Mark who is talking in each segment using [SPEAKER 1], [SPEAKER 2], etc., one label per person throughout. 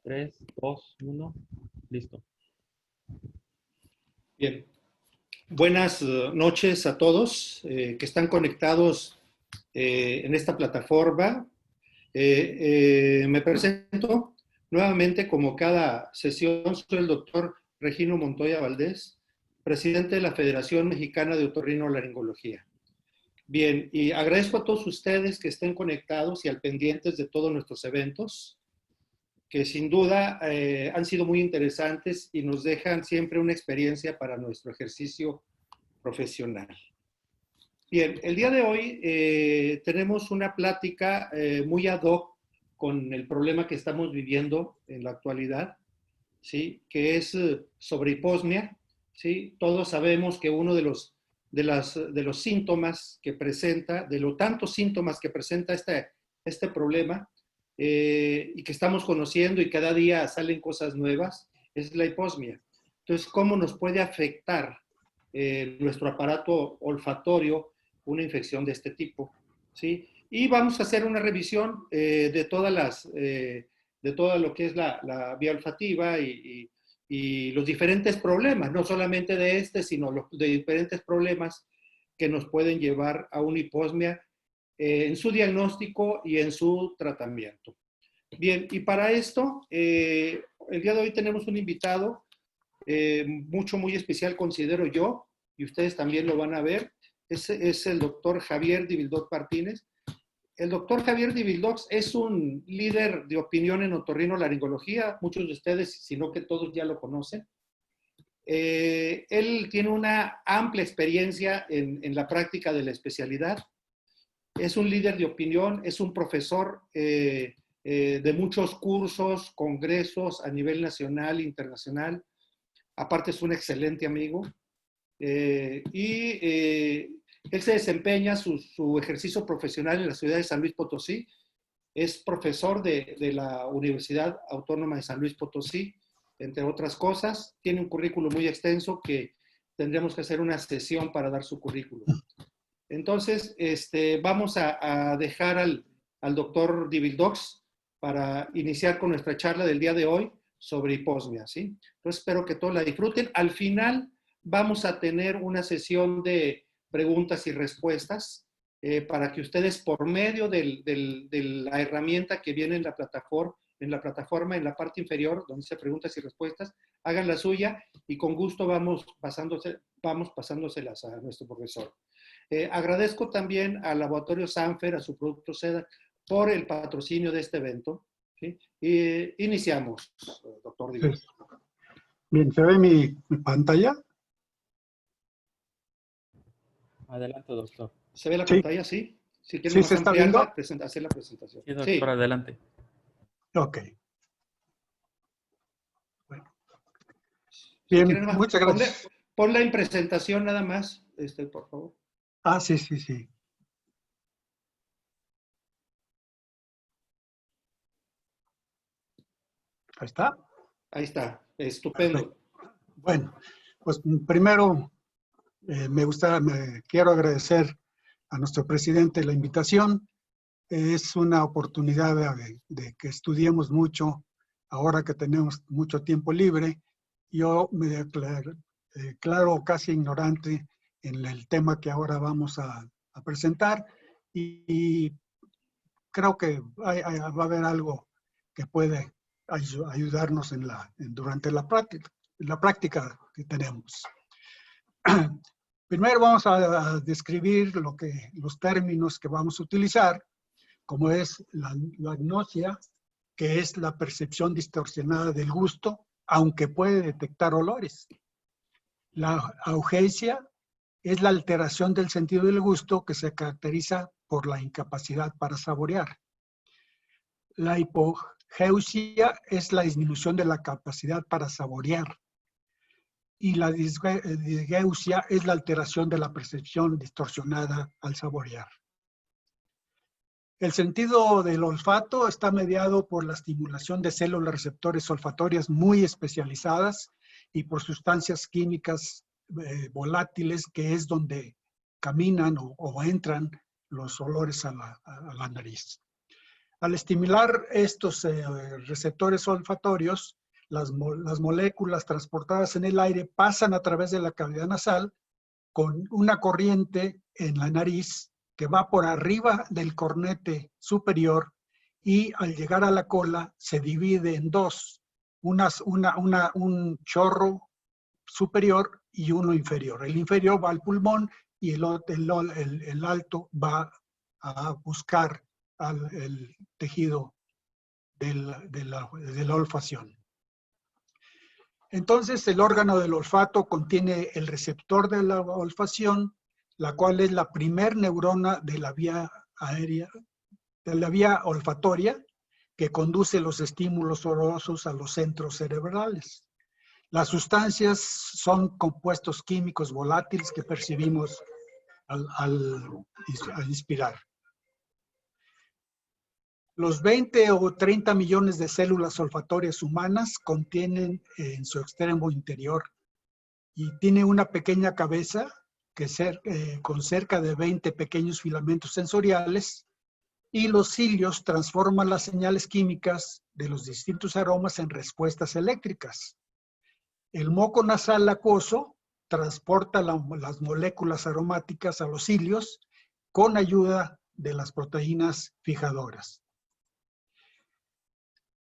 [SPEAKER 1] 3, 2, 1. Listo.
[SPEAKER 2] Bien. Buenas noches a todos que están conectados en esta plataforma. Me presento nuevamente, como cada sesión. Soy el doctor Regino Montoya Valdés, presidente de la Federación Mexicana de Otorrinolaringología. Bien, y agradezco a todos ustedes que estén conectados y al pendientes de todos nuestros eventos, que sin duda han sido muy interesantes y nos dejan siempre una experiencia para nuestro ejercicio profesional. Bien, el día de hoy tenemos una plática muy ad hoc con el problema que estamos viviendo en la actualidad, ¿sí? Que es sobre hiposmia, ¿sí? Todos sabemos que uno de los síntomas que presenta, de los tantos síntomas que presenta este problema, y que estamos conociendo y cada día salen cosas nuevas, es la hiposmia. Entonces, ¿cómo nos puede afectar nuestro aparato olfatorio una infección de este tipo? ¿Sí? Y vamos a hacer una revisión de todo lo que es la vía olfativa y los diferentes problemas, no solamente de sino de diferentes problemas que nos pueden llevar a una hiposmia en su diagnóstico y en su tratamiento. Bien, y para esto, el día de hoy tenemos un invitado muy especial, considero yo, y ustedes también lo van a ver. Es el doctor Javier Divildox Martínez. El doctor Javier Divildox es un líder de opinión en otorrinolaringología. Muchos de ustedes, si no que todos, ya lo conocen. Él tiene una amplia experiencia en la práctica de la especialidad. Es un líder de opinión, es un profesor de muchos cursos, congresos a nivel nacional e internacional. Aparte es un excelente amigo. Él se desempeña su ejercicio profesional en la ciudad de San Luis Potosí. Es profesor de la Universidad Autónoma de San Luis Potosí, entre otras cosas. Tiene un currículum muy extenso que tendríamos que hacer una sesión para dar su currículum. Entonces, vamos a dejar al doctor Divildox para iniciar con nuestra charla del día de hoy sobre hiposmia, ¿sí? Entonces, espero que todos la disfruten. Al final vamos a tener una sesión de preguntas y respuestas para que ustedes, por medio de la herramienta que viene en la plataforma, en la parte inferior, donde dice preguntas y respuestas, hagan la suya y con gusto vamos pasándoselas a nuestro profesor. Agradezco también al Laboratorio Sanfer, a su producto SEDA, por el patrocinio de este evento. ¿Sí? Iniciamos, doctor Díaz.
[SPEAKER 3] Sí. Bien, ¿se ve mi pantalla?
[SPEAKER 1] Adelante, doctor.
[SPEAKER 2] ¿Se ve la
[SPEAKER 3] Sí.
[SPEAKER 2] pantalla? Sí. Si quieren
[SPEAKER 3] ¿Sí
[SPEAKER 2] más
[SPEAKER 3] se está
[SPEAKER 2] ampliarla,
[SPEAKER 3] viendo?
[SPEAKER 2] hacer la presentación.
[SPEAKER 1] Sí, doctor,
[SPEAKER 2] Sí.
[SPEAKER 1] adelante.
[SPEAKER 3] Ok. Bueno.
[SPEAKER 2] Si
[SPEAKER 3] Bien,
[SPEAKER 2] quieren más,
[SPEAKER 3] muchas gracias.
[SPEAKER 2] ponla en presentación nada más, por favor.
[SPEAKER 3] Ah, sí, sí, sí. Ahí está.
[SPEAKER 2] Ahí está. Estupendo.
[SPEAKER 3] Perfecto. Bueno, pues primero quiero agradecer a nuestro presidente la invitación. Es una oportunidad de que estudiemos mucho ahora que tenemos mucho tiempo libre. Yo me declaro casi ignorante en el tema que ahora vamos a presentar y creo que va a haber algo que puede ayudarnos durante la práctica que tenemos. Primero vamos a describir los términos que vamos a utilizar, como es la agnosia, que es la percepción distorsionada del gusto, aunque puede detectar olores. La augesia es la alteración del sentido del gusto que se caracteriza por la incapacidad para saborear. La hipogeusia es la disminución de la capacidad para saborear. Y la disgeusia es la alteración de la percepción distorsionada al saborear. El sentido del olfato está mediado por la estimulación de células receptores olfatorias muy especializadas y por sustancias químicas volátiles, que es donde caminan o entran los olores a la nariz. Al estimular estos receptores olfatorios, las moléculas transportadas en el aire pasan a través de la cavidad nasal con una corriente en la nariz que va por arriba del cornete superior y al llegar a la cola se divide en dos, un chorro superior y uno inferior. El inferior va al pulmón y el alto va a buscar el tejido de la olfacción. Entonces, el órgano del olfato contiene el receptor de la olfacción, la cual es la primer neurona de la vía aérea, de la vía olfatoria, que conduce los estímulos olorosos a los centros cerebrales. Las sustancias son compuestos químicos volátiles que percibimos al inspirar. Los 20 o 30 millones de células olfatorias humanas contienen en su extremo interior y tiene una pequeña cabeza con cerca de 20 pequeños filamentos sensoriales y los cilios transforman las señales químicas de los distintos aromas en respuestas eléctricas. El moco nasal acuoso transporta las moléculas aromáticas a los cilios con ayuda de las proteínas fijadoras.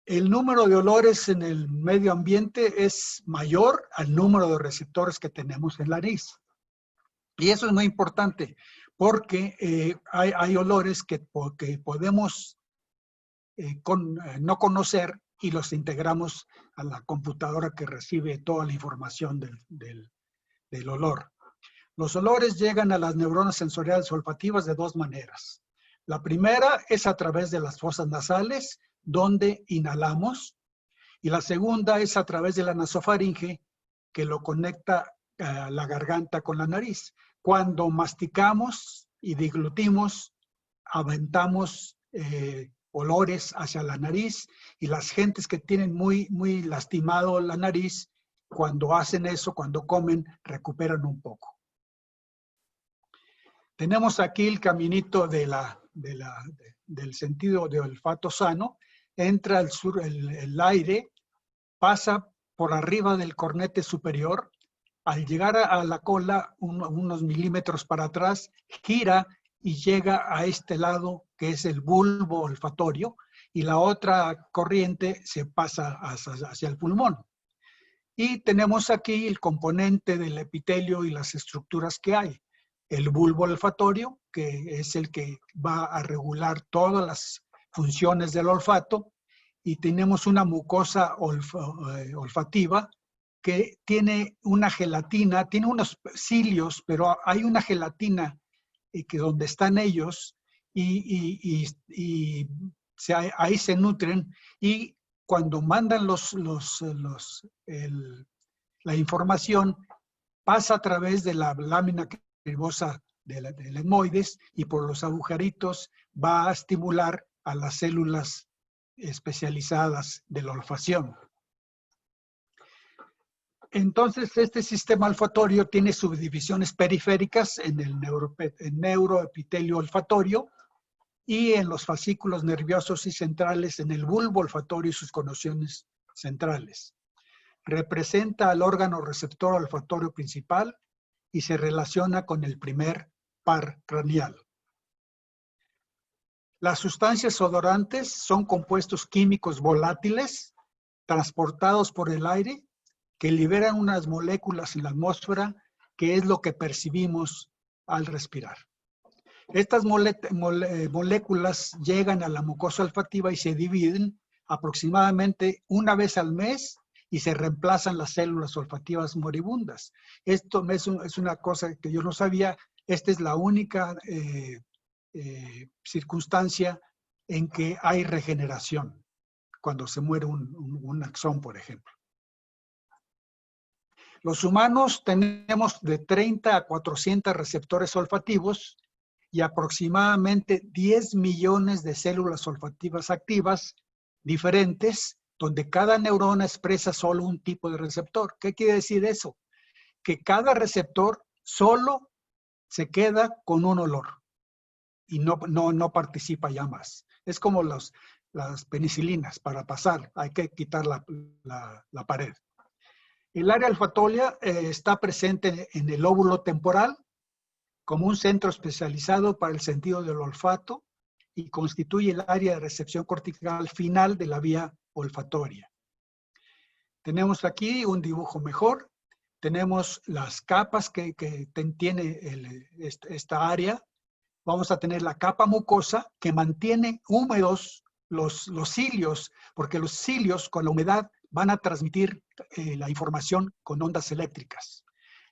[SPEAKER 3] El número de olores en el medio ambiente es mayor al número de receptores que tenemos en la nariz. Y eso es muy importante porque hay olores que podemos no conocer y los integramos a la computadora que recibe toda la información del olor. Los olores llegan a las neuronas sensoriales olfativas de dos maneras. La primera es a través de las fosas nasales, donde inhalamos, y la segunda es a través de la nasofaringe, que lo conecta la garganta con la nariz. Cuando masticamos y deglutimos, aventamos olores hacia la nariz, y las gentes que tienen muy lastimado la nariz, cuando hacen eso, cuando comen, recuperan un poco. Tenemos aquí el caminito del sentido de olfato sano. Entra el aire, pasa por arriba del cornete superior, al llegar a la cola, unos milímetros para atrás, gira y llega a este lado que es el bulbo olfatorio, y la otra corriente se pasa hacia el pulmón. Y tenemos aquí el componente del epitelio y las estructuras que hay. El bulbo olfatorio, que es el que va a regular todas las funciones del olfato, y tenemos una mucosa olfativa que tiene una gelatina, tiene unos cilios, pero hay una gelatina que donde están ellos y ahí se nutren, y cuando mandan la información pasa a través de la lámina cribosa del etmoides y por los agujeritos va a estimular a las células especializadas de la olfacción. Entonces, este sistema olfatorio tiene subdivisiones periféricas en el neuroepitelio olfatorio y en los fascículos nerviosos y centrales en el bulbo olfatorio y sus conexiones centrales. Representa al órgano receptor olfatorio principal y se relaciona con el primer par craneal. Las sustancias odorantes son compuestos químicos volátiles transportados por el aire que liberan unas moléculas en la atmósfera, que es lo que percibimos al respirar. Estas moléculas llegan a la mucosa olfativa y se dividen aproximadamente una vez al mes y se reemplazan las células olfativas moribundas. Esto es una cosa que yo no sabía. Esta es la única circunstancia en que hay regeneración, cuando se muere un axón, por ejemplo. Los humanos tenemos de 30 a 400 receptores olfativos y aproximadamente 10 millones de células olfativas activas diferentes, donde cada neurona expresa solo un tipo de receptor. ¿Qué quiere decir eso? Que cada receptor solo se queda con un olor y no participa ya más. Es como las penicilinas para pasar, hay que quitar la pared. El área olfatoria está presente en el lóbulo temporal como un centro especializado para el sentido del olfato y constituye el área de recepción cortical final de la vía olfatoria. Tenemos aquí un dibujo mejor. Tenemos las capas que tiene esta área. Vamos a tener la capa mucosa que mantiene húmedos los cilios, porque los cilios con la humedad van a transmitir la información con ondas eléctricas.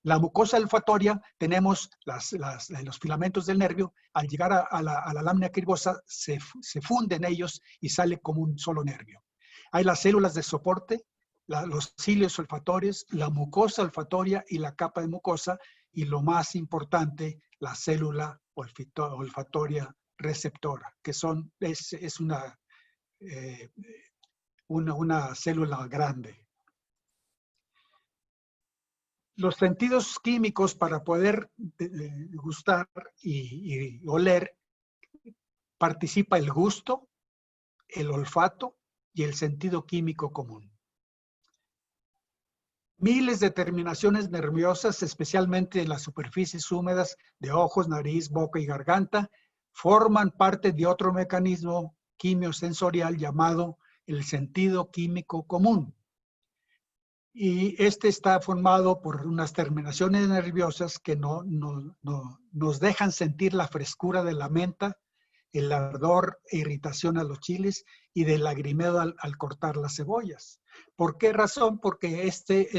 [SPEAKER 3] La mucosa olfatoria, tenemos los filamentos del nervio, al llegar a la lámina cribosa se funden ellos y sale como un solo nervio. Hay las células de soporte, los cilios olfatorios, la mucosa olfatoria y la capa de mucosa, y lo más importante, la célula olfatoria receptora, que es una célula grande. Los sentidos químicos para poder gustar y oler, participa el gusto, el olfato y el sentido químico común. Miles de terminaciones nerviosas, especialmente en las superficies húmedas de ojos, nariz, boca y garganta, forman parte de otro mecanismo quimiosensorial llamado el sentido químico común. Y este está formado por unas terminaciones nerviosas que nos dejan sentir la frescura de la menta, el ardor e irritación a los chiles y del lagrimeo al cortar las cebollas. ¿Por qué razón? Porque este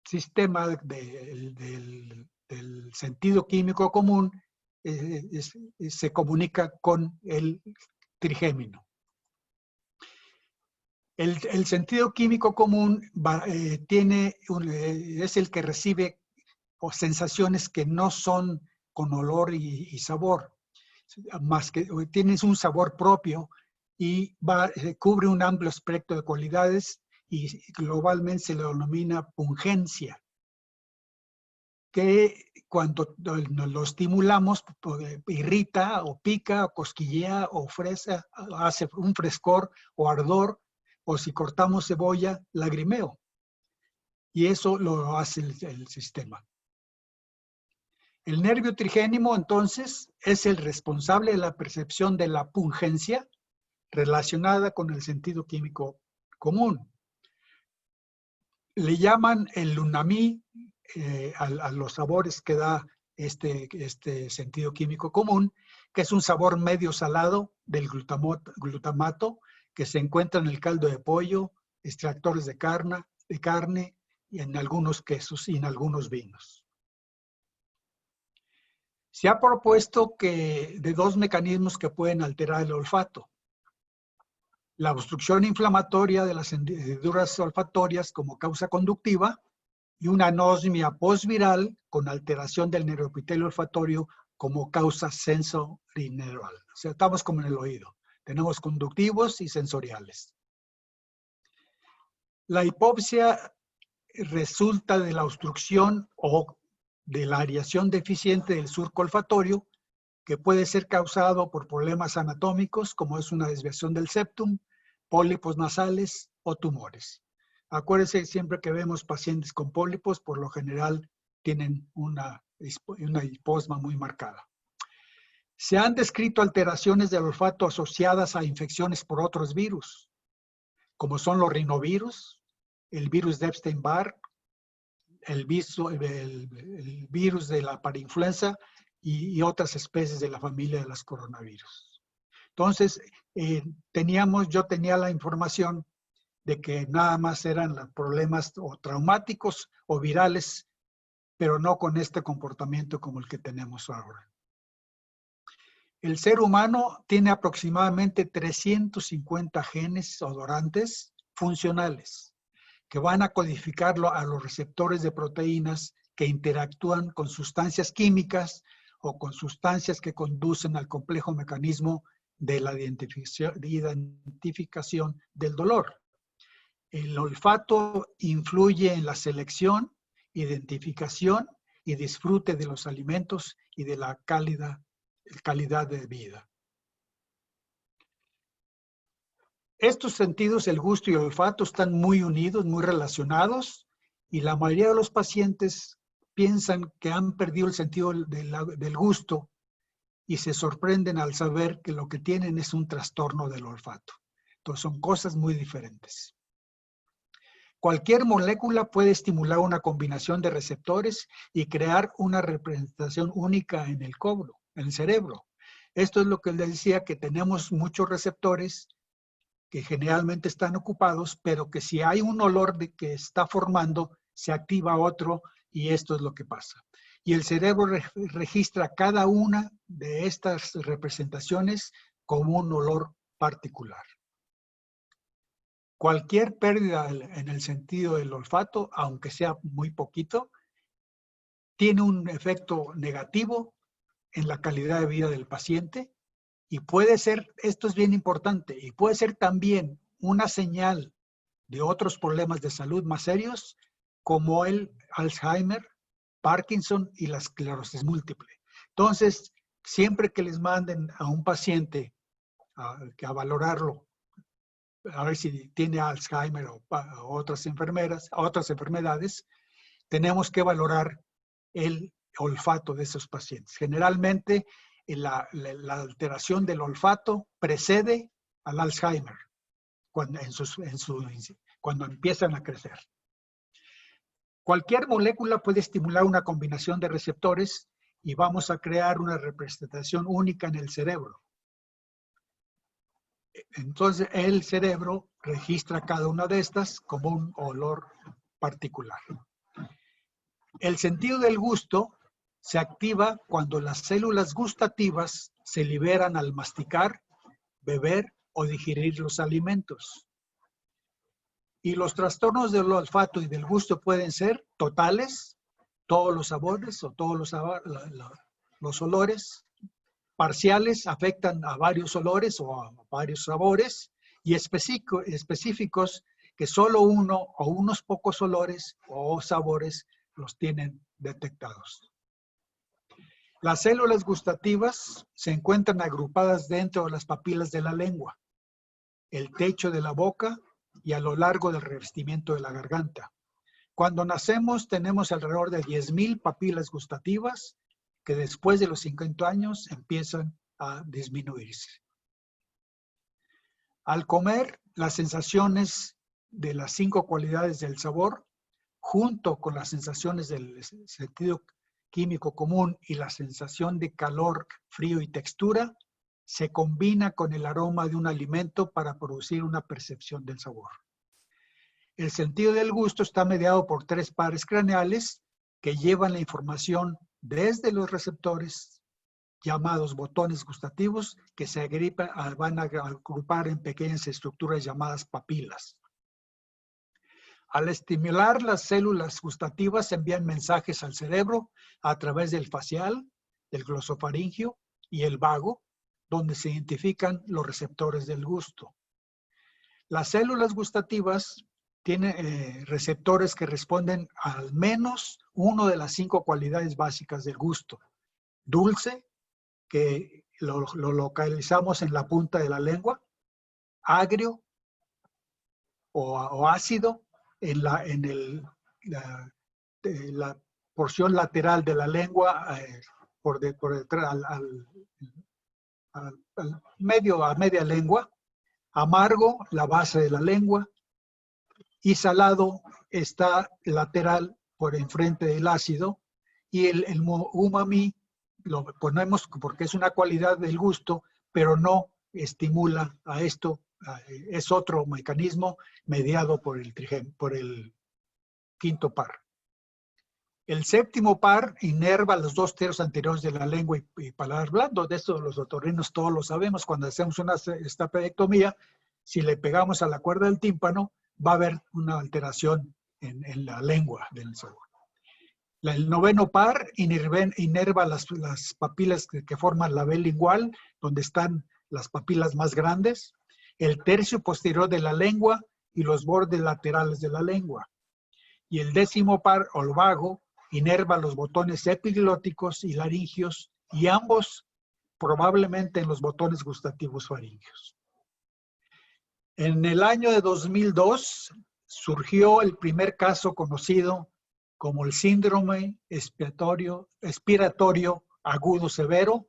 [SPEAKER 3] sistema del sentido químico común se comunica con el trigémino. El sentido químico común es el que recibe sensaciones que no son con olor y sabor, más que tienes un sabor propio y cubre un amplio espectro de cualidades y globalmente se le denomina pungencia, que cuando lo estimulamos irrita o pica o cosquillea o fresa, hace un frescor o ardor, o si cortamos cebolla, lagrimeo. Y eso lo hace el sistema. El nervio trigémino, entonces, es el responsable de la percepción de la pungencia relacionada con el sentido químico común. Le llaman el umami a los sabores que da este sentido químico común, que es un sabor medio salado del glutamato que se encuentra en el caldo de pollo, extractores de carne y en algunos quesos y en algunos vinos. Se ha propuesto de dos mecanismos que pueden alterar el olfato. La obstrucción inflamatoria de las hendiduras olfatorias como causa conductiva y una anosmia postviral con alteración del neuroepitelio olfatorio como causa sensorineural. O sea, estamos como en el oído. Tenemos conductivos y sensoriales. La hipopsia resulta de la obstrucción o de la aireación deficiente del surco olfatorio, que puede ser causado por problemas anatómicos, como es una desviación del septum, pólipos nasales o tumores. Acuérdense, siempre que vemos pacientes con pólipos, por lo general tienen una hiposma muy marcada. Se han descrito alteraciones del olfato asociadas a infecciones por otros virus, como son los rinovirus, el virus de Epstein-Barr, el virus de la parainfluenza y otras especies de la familia de los coronavirus. Entonces, yo tenía la información de que nada más eran los problemas o traumáticos o virales, pero no con este comportamiento como el que tenemos ahora. El ser humano tiene aproximadamente 350 genes odorantes funcionales que van a codificarlo a los receptores de proteínas que interactúan con sustancias químicas o con sustancias que conducen al complejo mecanismo de la identificación del dolor. El olfato influye en la selección, identificación y disfrute de los alimentos y de la cálida calidad de vida. Estos sentidos, el gusto y el olfato, están muy unidos, muy relacionados, y la mayoría de los pacientes piensan que han perdido el sentido del gusto y se sorprenden al saber que lo que tienen es un trastorno del olfato. Entonces son cosas muy diferentes. Cualquier molécula puede estimular una combinación de receptores y crear una representación única en el cerebro. Esto es lo que les decía, que tenemos muchos receptores que generalmente están ocupados, pero que si hay un olor que está formando, se activa otro, y esto es lo que pasa. Y el cerebro registra cada una de estas representaciones como un olor particular. Cualquier pérdida en el sentido del olfato, aunque sea muy poquito, tiene un efecto negativo en la calidad de vida del paciente, y puede ser, esto es bien importante, y puede ser también una señal de otros problemas de salud más serios, como el Alzheimer, Parkinson y la esclerosis múltiple. Entonces, siempre que les manden a un paciente a valorarlo, a ver si tiene Alzheimer o otras enfermedades, tenemos que valorar el olfato de esos pacientes. Generalmente, la alteración del olfato precede al Alzheimer cuando empiezan a crecer. Cualquier molécula puede estimular una combinación de receptores y vamos a crear una representación única en el cerebro. Entonces, el cerebro registra cada una de estas como un olor particular. El sentido del gusto se activa cuando las células gustativas se liberan al masticar, beber o digerir los alimentos. Y los trastornos del olfato y del gusto pueden ser totales, todos los sabores o todos los olores. Parciales, afectan a varios olores o a varios sabores, y específicos, que solo uno o unos pocos olores o sabores los tienen detectados. Las células gustativas se encuentran agrupadas dentro de las papilas de la lengua, el techo de la boca y a lo largo del revestimiento de la garganta. Cuando nacemos tenemos alrededor de 10,000 papilas gustativas que después de los 50 años empiezan a disminuirse. Al comer, las sensaciones de las 5 cualidades del sabor, junto con las sensaciones del sentido químico común y la sensación de calor, frío y textura, se combina con el aroma de un alimento para producir una percepción del sabor. El sentido del gusto está mediado por 3 pares craneales que llevan la información desde los receptores, llamados botones gustativos, que se van a agrupar en pequeñas estructuras llamadas papilas. Al estimular las células gustativas, envían mensajes al cerebro a través del facial, del glosofaringio y el vago, donde se identifican los receptores del gusto. Las células gustativas tienen receptores que responden a al menos una de las 5 cualidades básicas del gusto. Dulce, que lo localizamos en la punta de la lengua. Agrio o ácido en la porción lateral de la lengua, por detrás, a media lengua. Amargo, la base de la lengua. Y salado está lateral por enfrente del ácido, y el umami lo ponemos porque es una cualidad del gusto, pero no estimula a esto, es otro mecanismo mediado por el quinto par. El séptimo par inerva los 2 tercios anteriores de la lengua y paladar blando. De esto los otorrinos todos lo sabemos. Cuando hacemos esta pedectomía, si le pegamos a la cuerda del tímpano, va a haber una alteración en la lengua del sabor. El noveno par inerva las papilas que forman la vela lingual, donde están las papilas más grandes, el tercio posterior de la lengua y los bordes laterales de la lengua. Y el 10º par, o el vago, inerva los botones epiglóticos y laringios, y ambos probablemente en los botones gustativos faringeos. En el año de 2002 surgió el primer caso conocido como el síndrome expiratorio agudo severo,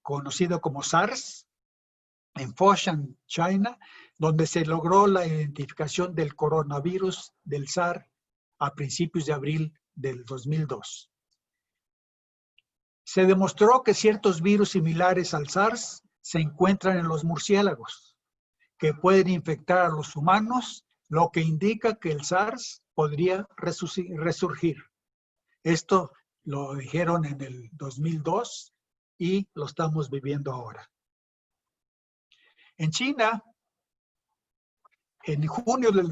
[SPEAKER 3] conocido como SARS, en Foshan, China, donde se logró la identificación del coronavirus del SARS a principios de abril del 2002. Se demostró que ciertos virus similares al SARS se encuentran en los murciélagos, que pueden infectar a los humanos, lo que indica que el SARS podría resurgir. Esto lo dijeron en el 2002 y lo estamos viviendo ahora. En China, en junio del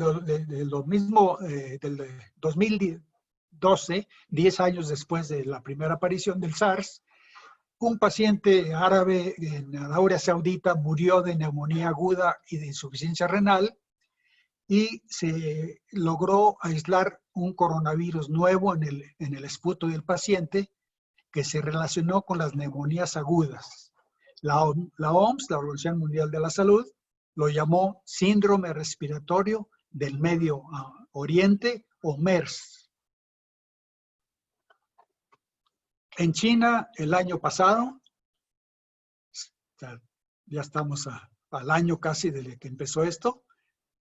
[SPEAKER 3] 2012, 10 años después de la primera aparición del SARS, un paciente árabe en Arabia Saudita murió de neumonía aguda y de insuficiencia renal y se logró aislar un coronavirus nuevo en el esputo del paciente que se relacionó con las neumonías agudas. La OMS, la Organización Mundial de la Salud, lo llamó síndrome respiratorio del Medio Oriente o MERS. En China, el año pasado, ya estamos al año casi desde que empezó esto,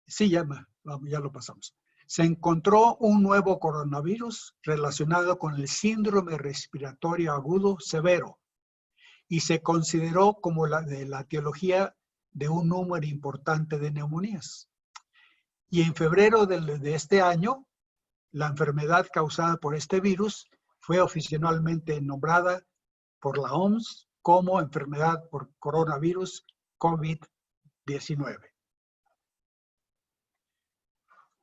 [SPEAKER 3] sí, ya lo pasamos. Se encontró un nuevo coronavirus relacionado con el síndrome respiratorio agudo severo y se consideró como la etiología de un número importante de neumonías. Y en febrero de este año, la enfermedad causada por este virus fue oficialmente nombrada por la OMS como enfermedad por coronavirus COVID-19.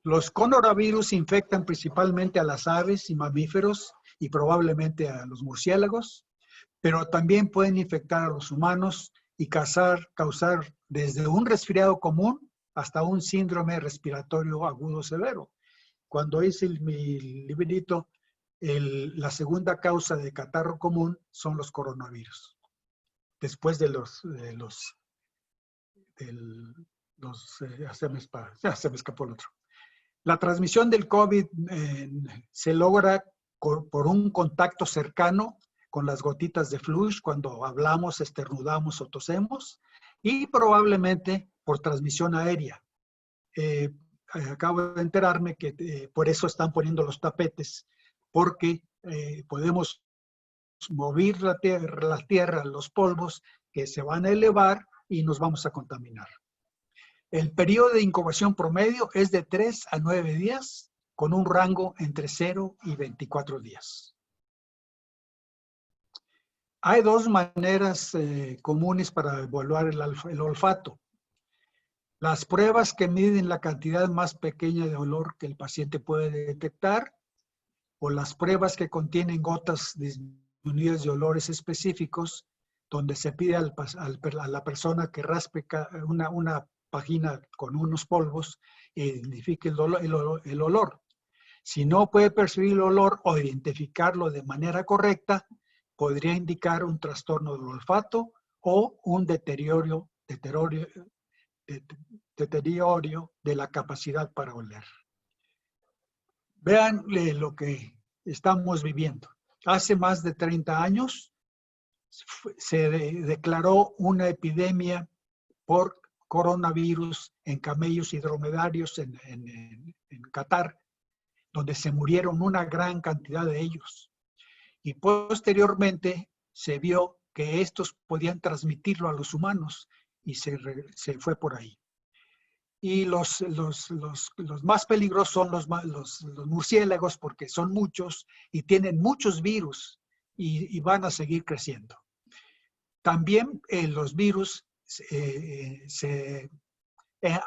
[SPEAKER 3] Los coronavirus infectan principalmente a las aves y mamíferos y probablemente a los murciélagos, pero también pueden infectar a los humanos y causar desde un resfriado común hasta un síndrome respiratorio agudo severo. Cuando hice mi librito, la segunda causa de catarro común son los coronavirus. Después de ya se me escapó el otro. La transmisión del COVID se logra por un contacto cercano con las gotitas de flush cuando hablamos, esternudamos o tosemos, y probablemente por transmisión aérea. Acabo de enterarme que por eso están poniendo los tapetes, porque podemos mover la tierra, los polvos que se van a elevar y nos vamos a contaminar. El periodo de incubación promedio es de 3 a 9 días, con un rango entre 0 y 24 días. Hay dos maneras comunes para evaluar el olfato. Las pruebas que miden la cantidad más pequeña de olor que el paciente puede detectar, o las pruebas que contienen gotas disminuidas de olores específicos, donde se pide a la persona que raspe una página con unos polvos e identifique el olor. Si no puede percibir el olor o identificarlo de manera correcta, podría indicar un trastorno del olfato o un deterioro de la capacidad para oler. Vean lo que estamos viviendo. Hace más de 30 años se declaró una epidemia por coronavirus en camellos y dromedarios en Qatar, donde se murieron una gran cantidad de ellos. Y posteriormente se vio que estos podían transmitirlo a los humanos y se fue por ahí. Y los más peligrosos son los murciélagos, porque son muchos y tienen muchos virus y van a seguir creciendo. También los virus se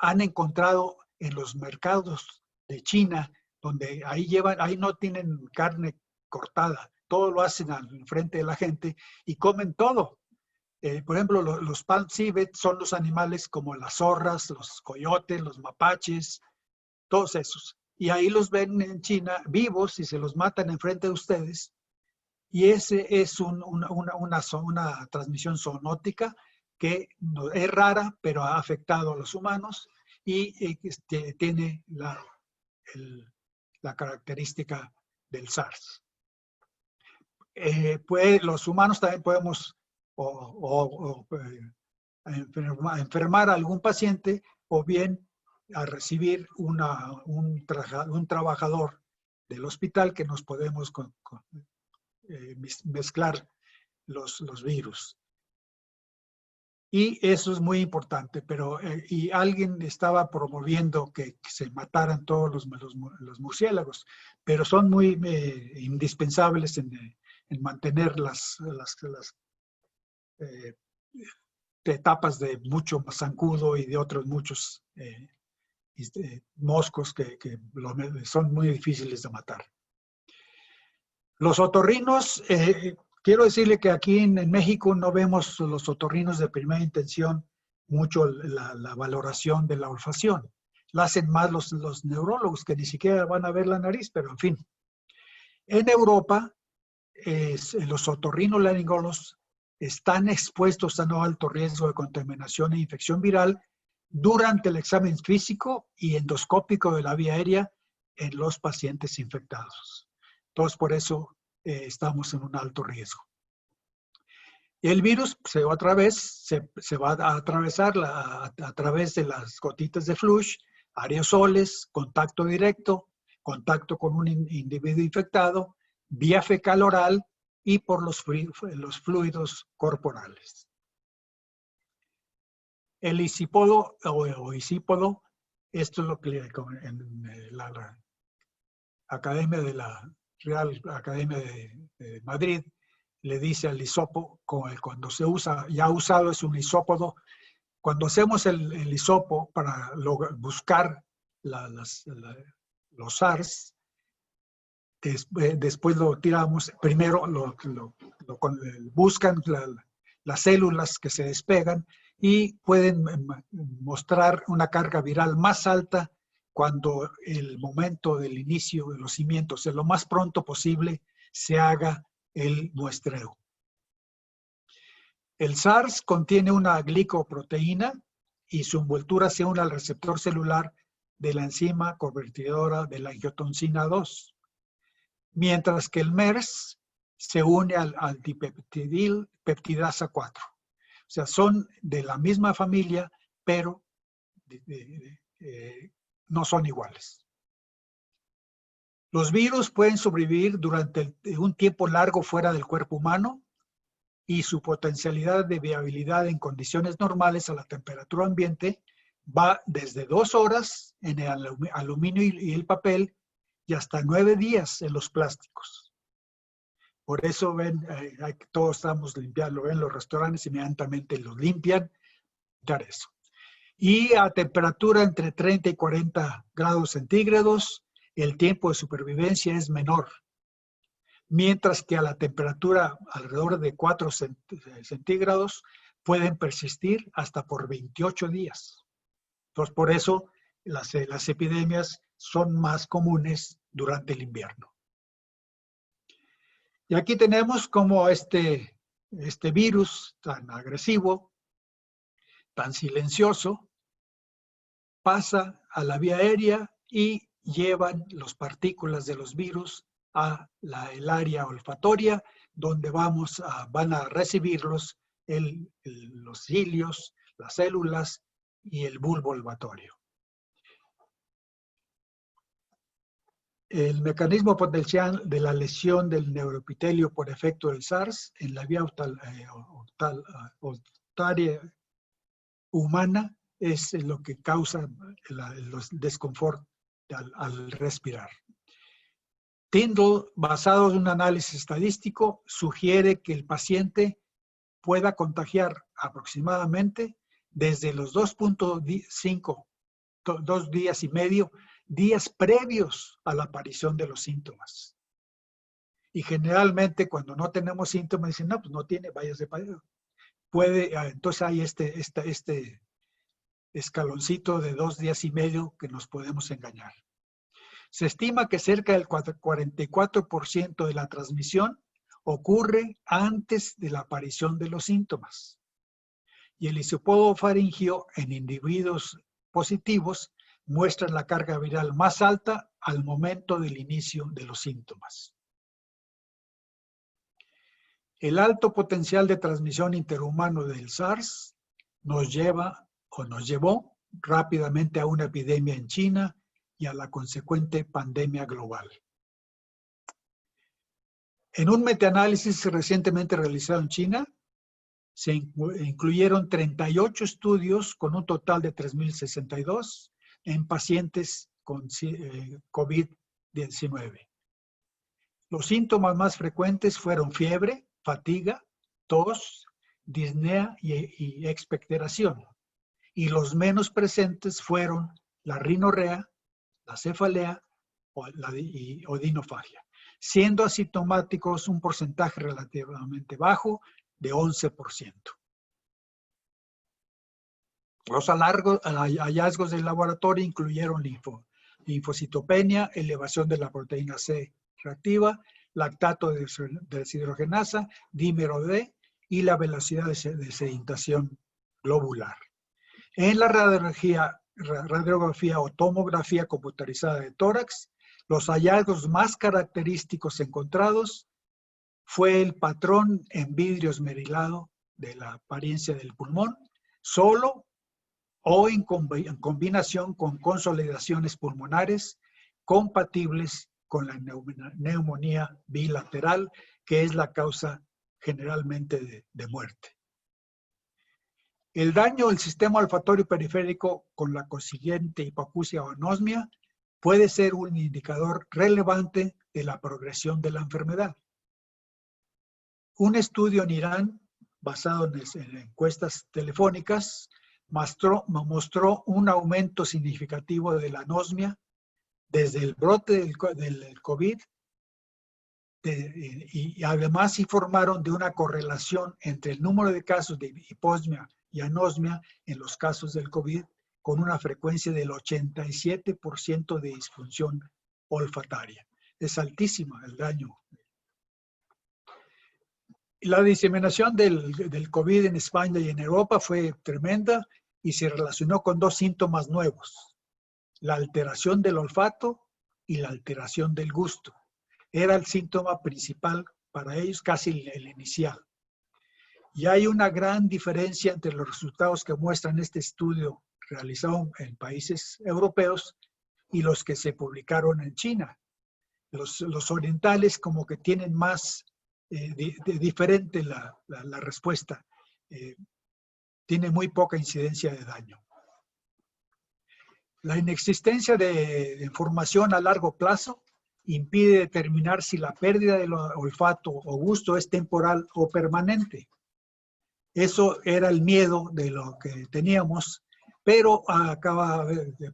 [SPEAKER 3] han encontrado en los mercados de China, donde ahí no tienen carne cortada, todo lo hacen al frente de la gente y comen todo. Por ejemplo, los palm civet son los animales como las zorras, los coyotes, los mapaches, todos esos. Y ahí los ven en China vivos y se los matan enfrente de ustedes Y ese es una transmisión zoonótica que es rara, pero ha afectado a los humanos y tiene la característica del SARS. Los humanos también podemos enfermar a algún paciente o bien a recibir un trabajador del hospital que nos podemos mezclar los virus. Y eso es muy importante, pero y alguien estaba promoviendo que se mataran todos los murciélagos, pero son muy indispensables en mantener las etapas de mucho zancudo y de otros muchos moscos que son muy difíciles de matar. Los otorrinos, quiero decirle que aquí en México no vemos los otorrinos de primera intención mucho la valoración de la olfacción. La hacen más los neurólogos, que ni siquiera van a ver la nariz, pero en fin. En Europa, los otorrinolaringólogos están expuestos a no alto riesgo de contaminación e infección viral durante el examen físico y endoscópico de la vía aérea en los pacientes infectados. Entonces, por eso estamos en un alto riesgo. El virus otra vez se va a atravesar a través de las gotitas de flush, aerosoles, contacto directo, contacto con un individuo infectado, vía fecal oral y por los fluidos corporales. El isípodo o isípodo, esto es lo que en la Academia de la Real Academia de Madrid le dice al hisopo, cuando se usa, ya usado es un isópodo. Cuando hacemos el hisopo para buscar los SARS, después lo tiramos, primero buscan las células que se despegan y pueden mostrar una carga viral más alta cuando el momento del inicio de los cimientos, lo más pronto posible, se haga el muestreo. El SARS contiene una glicoproteína y su envoltura se une al receptor celular de la enzima convertidora de la angiotensina 2. Mientras que el MERS se une al dipeptidil peptidasa 4. O sea, son de la misma familia, pero no son iguales. Los virus pueden sobrevivir durante un tiempo largo fuera del cuerpo humano y su potencialidad de viabilidad en condiciones normales a la temperatura ambiente va desde 2 horas en el aluminio y el papel y hasta 9 días en los plásticos. Por eso ven, todos estamos limpiando, ven los restaurantes inmediatamente los limpian, eso. Y a temperatura entre 30 y 40 grados centígrados, el tiempo de supervivencia es menor. Mientras que a la temperatura alrededor de 4 centígrados pueden persistir hasta por 28 días. Entonces, por eso las epidemias son más comunes durante el invierno. Y aquí tenemos como este virus tan agresivo, tan silencioso, pasa a la vía aérea y llevan las partículas de los virus a el área olfatoria, donde van a recibirlos los cilios, las células y el bulbo olfatorio. El mecanismo potencial de la lesión del neuroepitelio por efecto del SARS en la vía olfatoria humana es lo que causa los desconfort al respirar. Tyndall, basado en un análisis estadístico, sugiere que el paciente pueda contagiar aproximadamente desde los 2.5, 2 días y medio, días previos a la aparición de los síntomas. Y generalmente cuando no tenemos síntomas dicen, no, pues no tiene, váyase para allá. Entonces hay este escaloncito de 2 días y medio que nos podemos engañar. Se estima que cerca del 44% de la transmisión ocurre antes de la aparición de los síntomas. Y el hisopado faríngeo en individuos positivos muestra la carga viral más alta al momento del inicio de los síntomas. El alto potencial de transmisión interhumano del SARS nos llevó rápidamente a una epidemia en China y a la consecuente pandemia global. En un metaanálisis recientemente realizado en China, se incluyeron 38 estudios con un total de 3.062 en pacientes con COVID-19. Los síntomas más frecuentes fueron fiebre, fatiga, tos, disnea y expectoración. Y los menos presentes fueron la rinorrea, la cefalea o odinofagia, siendo asintomáticos un porcentaje relativamente bajo de 11%. Los hallazgos del laboratorio incluyeron linfocitopenia, elevación de la proteína C reactiva, lactato de deshidrogenasa, dímero D y la velocidad de sedimentación globular. En la radiografía o tomografía computarizada de tórax, los hallazgos más característicos encontrados fue el patrón en vidrio esmerilado de la apariencia del pulmón, solo o en combinación con consolidaciones pulmonares compatibles con la neumonía bilateral, que es la causa generalmente de muerte. El daño del sistema olfatorio periférico con la consiguiente hipoacusia o anosmia puede ser un indicador relevante de la progresión de la enfermedad. Un estudio en Irán, basado en encuestas telefónicas, mostró un aumento significativo de la anosmia desde el brote del COVID y además informaron de una correlación entre el número de casos de hiposmia y anosmia en los casos del COVID con una frecuencia del 87% de disfunción olfataria. Es altísima el daño. La diseminación del COVID en España y en Europa fue tremenda y se relacionó con dos síntomas nuevos: la alteración del olfato y la alteración del gusto. Era el síntoma principal para ellos, casi el inicial. Y hay una gran diferencia entre los resultados que muestran este estudio realizado en países europeos y los que se publicaron en China. Los orientales como que tienen más diferente la respuesta. Tiene muy poca incidencia de daño. La inexistencia de información a largo plazo impide determinar si la pérdida del olfato o gusto es temporal o permanente. Eso era el miedo de lo que teníamos, pero acaba de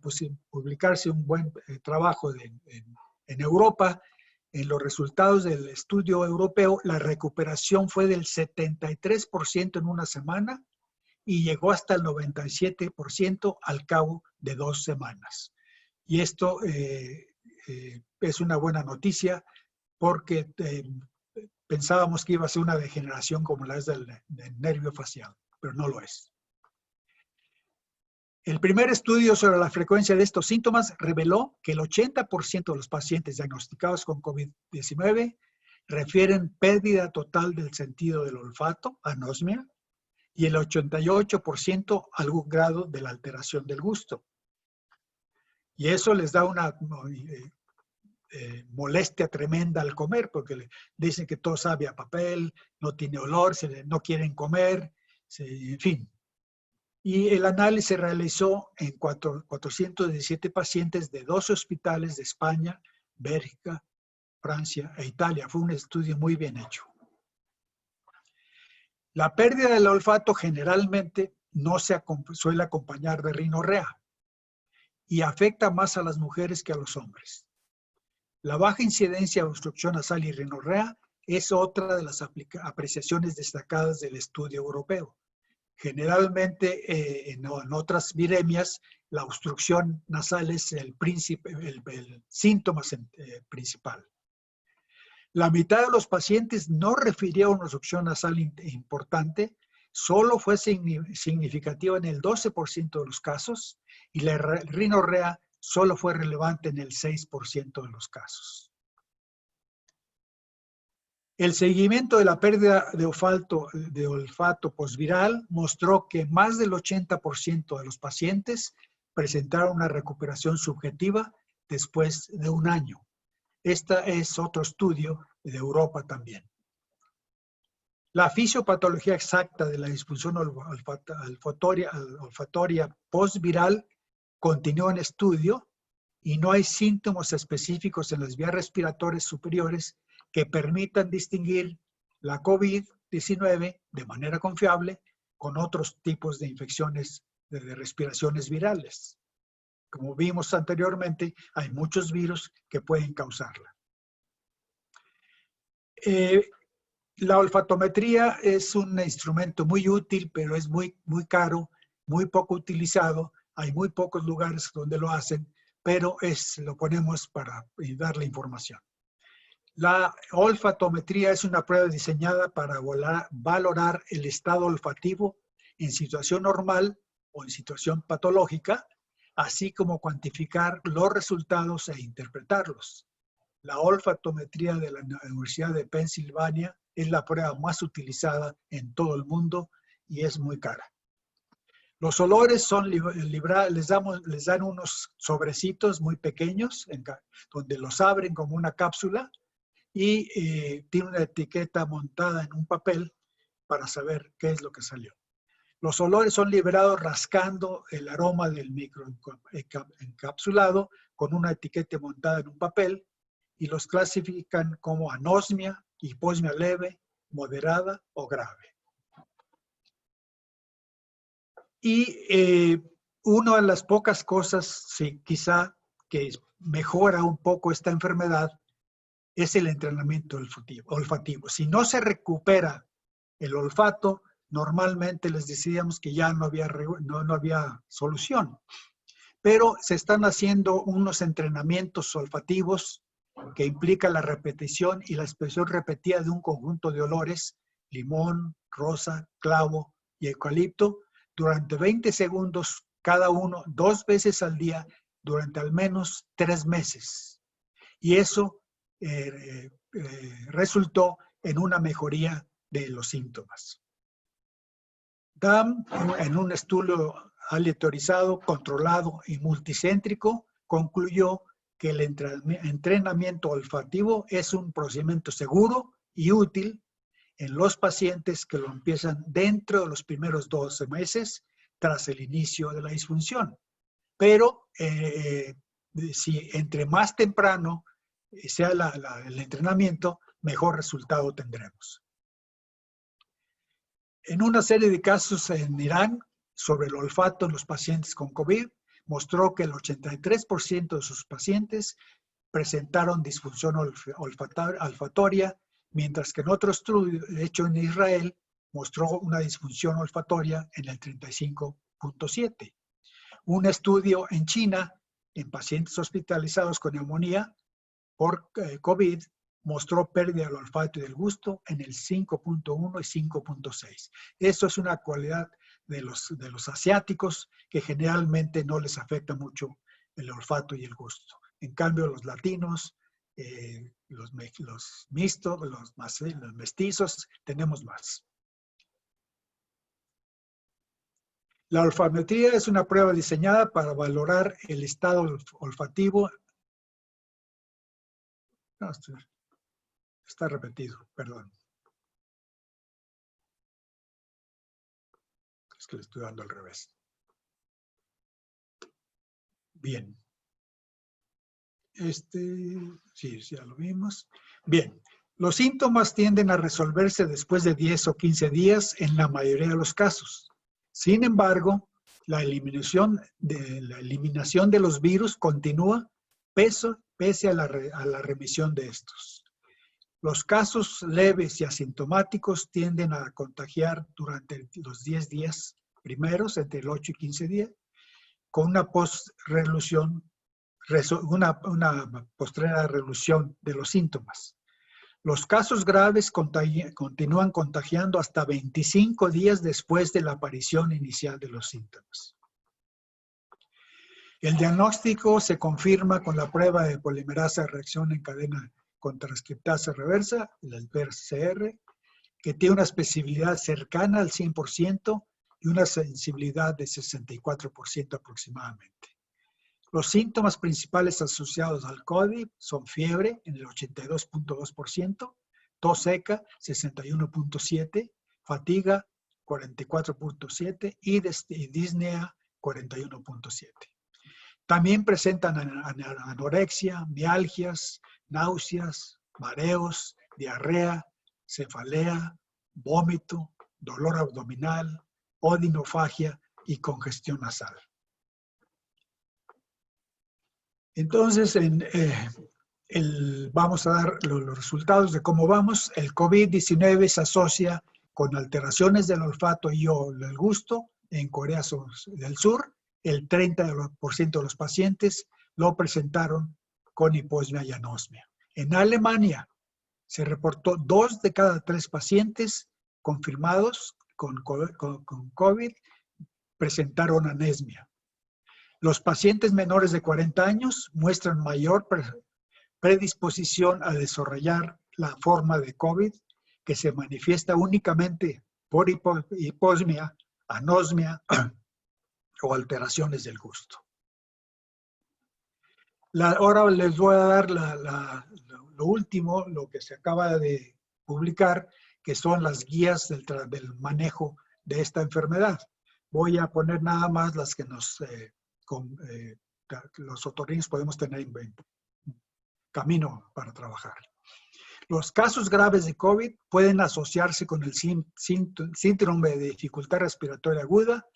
[SPEAKER 3] publicarse un buen trabajo en Europa. En los resultados del estudio europeo, la recuperación fue del 73% en una semana y llegó hasta el 97% al cabo de 2 semanas. Y esto es una buena noticia porque pensábamos que iba a ser una degeneración como la es del nervio facial, pero no lo es. El primer estudio sobre la frecuencia de estos síntomas reveló que el 80% de los pacientes diagnosticados con COVID-19 refieren pérdida total del sentido del olfato, anosmia, y el 88% algún grado de la alteración del gusto. Y eso les da una molestia tremenda al comer, porque le dicen que todo sabe a papel, no tiene olor, no quieren comer, en fin. Y el análisis se realizó en 417 pacientes de 12 hospitales de España, Bélgica, Francia e Italia. Fue un estudio muy bien hecho. La pérdida del olfato generalmente no se suele acompañar de rinorrea y afecta más a las mujeres que a los hombres. La baja incidencia de obstrucción nasal y rinorrea es otra de las apreciaciones destacadas del estudio europeo. Generalmente en otras viremias la obstrucción nasal es el síntoma principal. La mitad de los pacientes no refirió una obstrucción nasal importante, solo fue significativa en el 12% de los casos y la rinorrea solo fue relevante en el 6% de los casos. El seguimiento de la pérdida de olfato posviral mostró que más del 80% de los pacientes presentaron una recuperación subjetiva después de un año. Este es otro estudio de Europa también. La fisiopatología exacta de la disfunción olfatoria postviral continúa en estudio y no hay síntomas específicos en las vías respiratorias superiores que permitan distinguir la COVID-19 de manera confiable con otros tipos de infecciones de respiraciones virales. Como vimos anteriormente, hay muchos virus que pueden causarla. La olfatometría es un instrumento muy útil, pero es muy caro, muy poco utilizado. Hay muy pocos lugares donde lo hacen, pero lo ponemos para dar la información. La olfatometría es una prueba diseñada para valorar el estado olfativo en situación normal o en situación patológica, así como cuantificar los resultados e interpretarlos. La olfatometría de la Universidad de Pensilvania es la prueba más utilizada en todo el mundo y es muy cara. Los olores les dan unos sobrecitos muy pequeños donde los abren como una cápsula y tiene una etiqueta montada en un papel para saber qué es lo que salió. Los olores son liberados rascando el aroma del microencapsulado con una etiqueta montada en un papel y los clasifican como anosmia, hiposmia leve, moderada o grave. Y una de las pocas cosas, sí, quizá, que mejora un poco esta enfermedad es el entrenamiento olfativo. Si no se recupera el olfato, normalmente les decíamos que ya no había solución. Pero se están haciendo unos entrenamientos olfativos que implica la repetición y la expresión repetida de un conjunto de olores, limón, rosa, clavo y eucalipto, durante 20 segundos cada uno, 2 veces al día, durante al menos 3 meses. Y eso resultó en una mejoría de los síntomas. Dam, en un estudio aleatorizado, controlado y multicéntrico, concluyó que el entrenamiento olfativo es un procedimiento seguro y útil en los pacientes que lo empiezan dentro de los primeros 12 meses tras el inicio de la disfunción. Pero si entre más temprano sea el entrenamiento, mejor resultado tendremos. En una serie de casos en Irán sobre el olfato en los pacientes con COVID, mostró que el 83% de sus pacientes presentaron disfunción olfatoria, mientras que en otro estudio hecho en Israel mostró una disfunción olfatoria en el 35.7%. Un estudio en China en pacientes hospitalizados con neumonía por COVID mostró pérdida del olfato y del gusto en el 5.1 y 5.6. Eso es una cualidad de los asiáticos que generalmente no les afecta mucho el olfato y el gusto. En cambio, los latinos, los mixtos, los mestizos, tenemos más. La olfatometría es una prueba diseñada para valorar el estado olfativo. No, está repetido, perdón. Es que le estoy dando al revés. Bien. Sí, ya lo vimos. Bien. Los síntomas tienden a resolverse después de 10 o 15 días en la mayoría de los casos. Sin embargo, la eliminación de los virus continúa pese a la remisión de estos. Los casos leves y asintomáticos tienden a contagiar durante los 10 días primeros, entre el 8 y 15 días, con una postrera resolución de los síntomas. Los casos graves continúan contagiando hasta 25 días después de la aparición inicial de los síntomas. El diagnóstico se confirma con la prueba de polimerasa de reacción en cadena con transcriptasa reversa, el PCR, que tiene una especificidad cercana al 100% y una sensibilidad de 64% aproximadamente. Los síntomas principales asociados al COVID son fiebre en el 82.2%, tos seca 61.7%, fatiga 44.7% y disnea 41.7%. También presentan anorexia, mialgias, náuseas, mareos, diarrea, cefalea, vómito, dolor abdominal, odinofagia y congestión nasal. Entonces, vamos a dar los resultados de cómo vamos. El COVID-19 se asocia con alteraciones del olfato y o del gusto en Corea del Sur. El 30% de los pacientes lo presentaron con hiposmia y anosmia. En Alemania se reportó 2 de cada 3 pacientes confirmados con COVID presentaron anosmia. Los pacientes menores de 40 años muestran mayor predisposición a desarrollar la forma de COVID que se manifiesta únicamente por hiposmia, anosmia o alteraciones del gusto. Ahora les voy a dar lo último, lo que se acaba de publicar, que son las guías del manejo de esta enfermedad. Voy a poner nada más las que los otorrinos podemos tener en camino para trabajar. Los casos graves de COVID pueden asociarse con el síndrome de dificultad respiratoria aguda,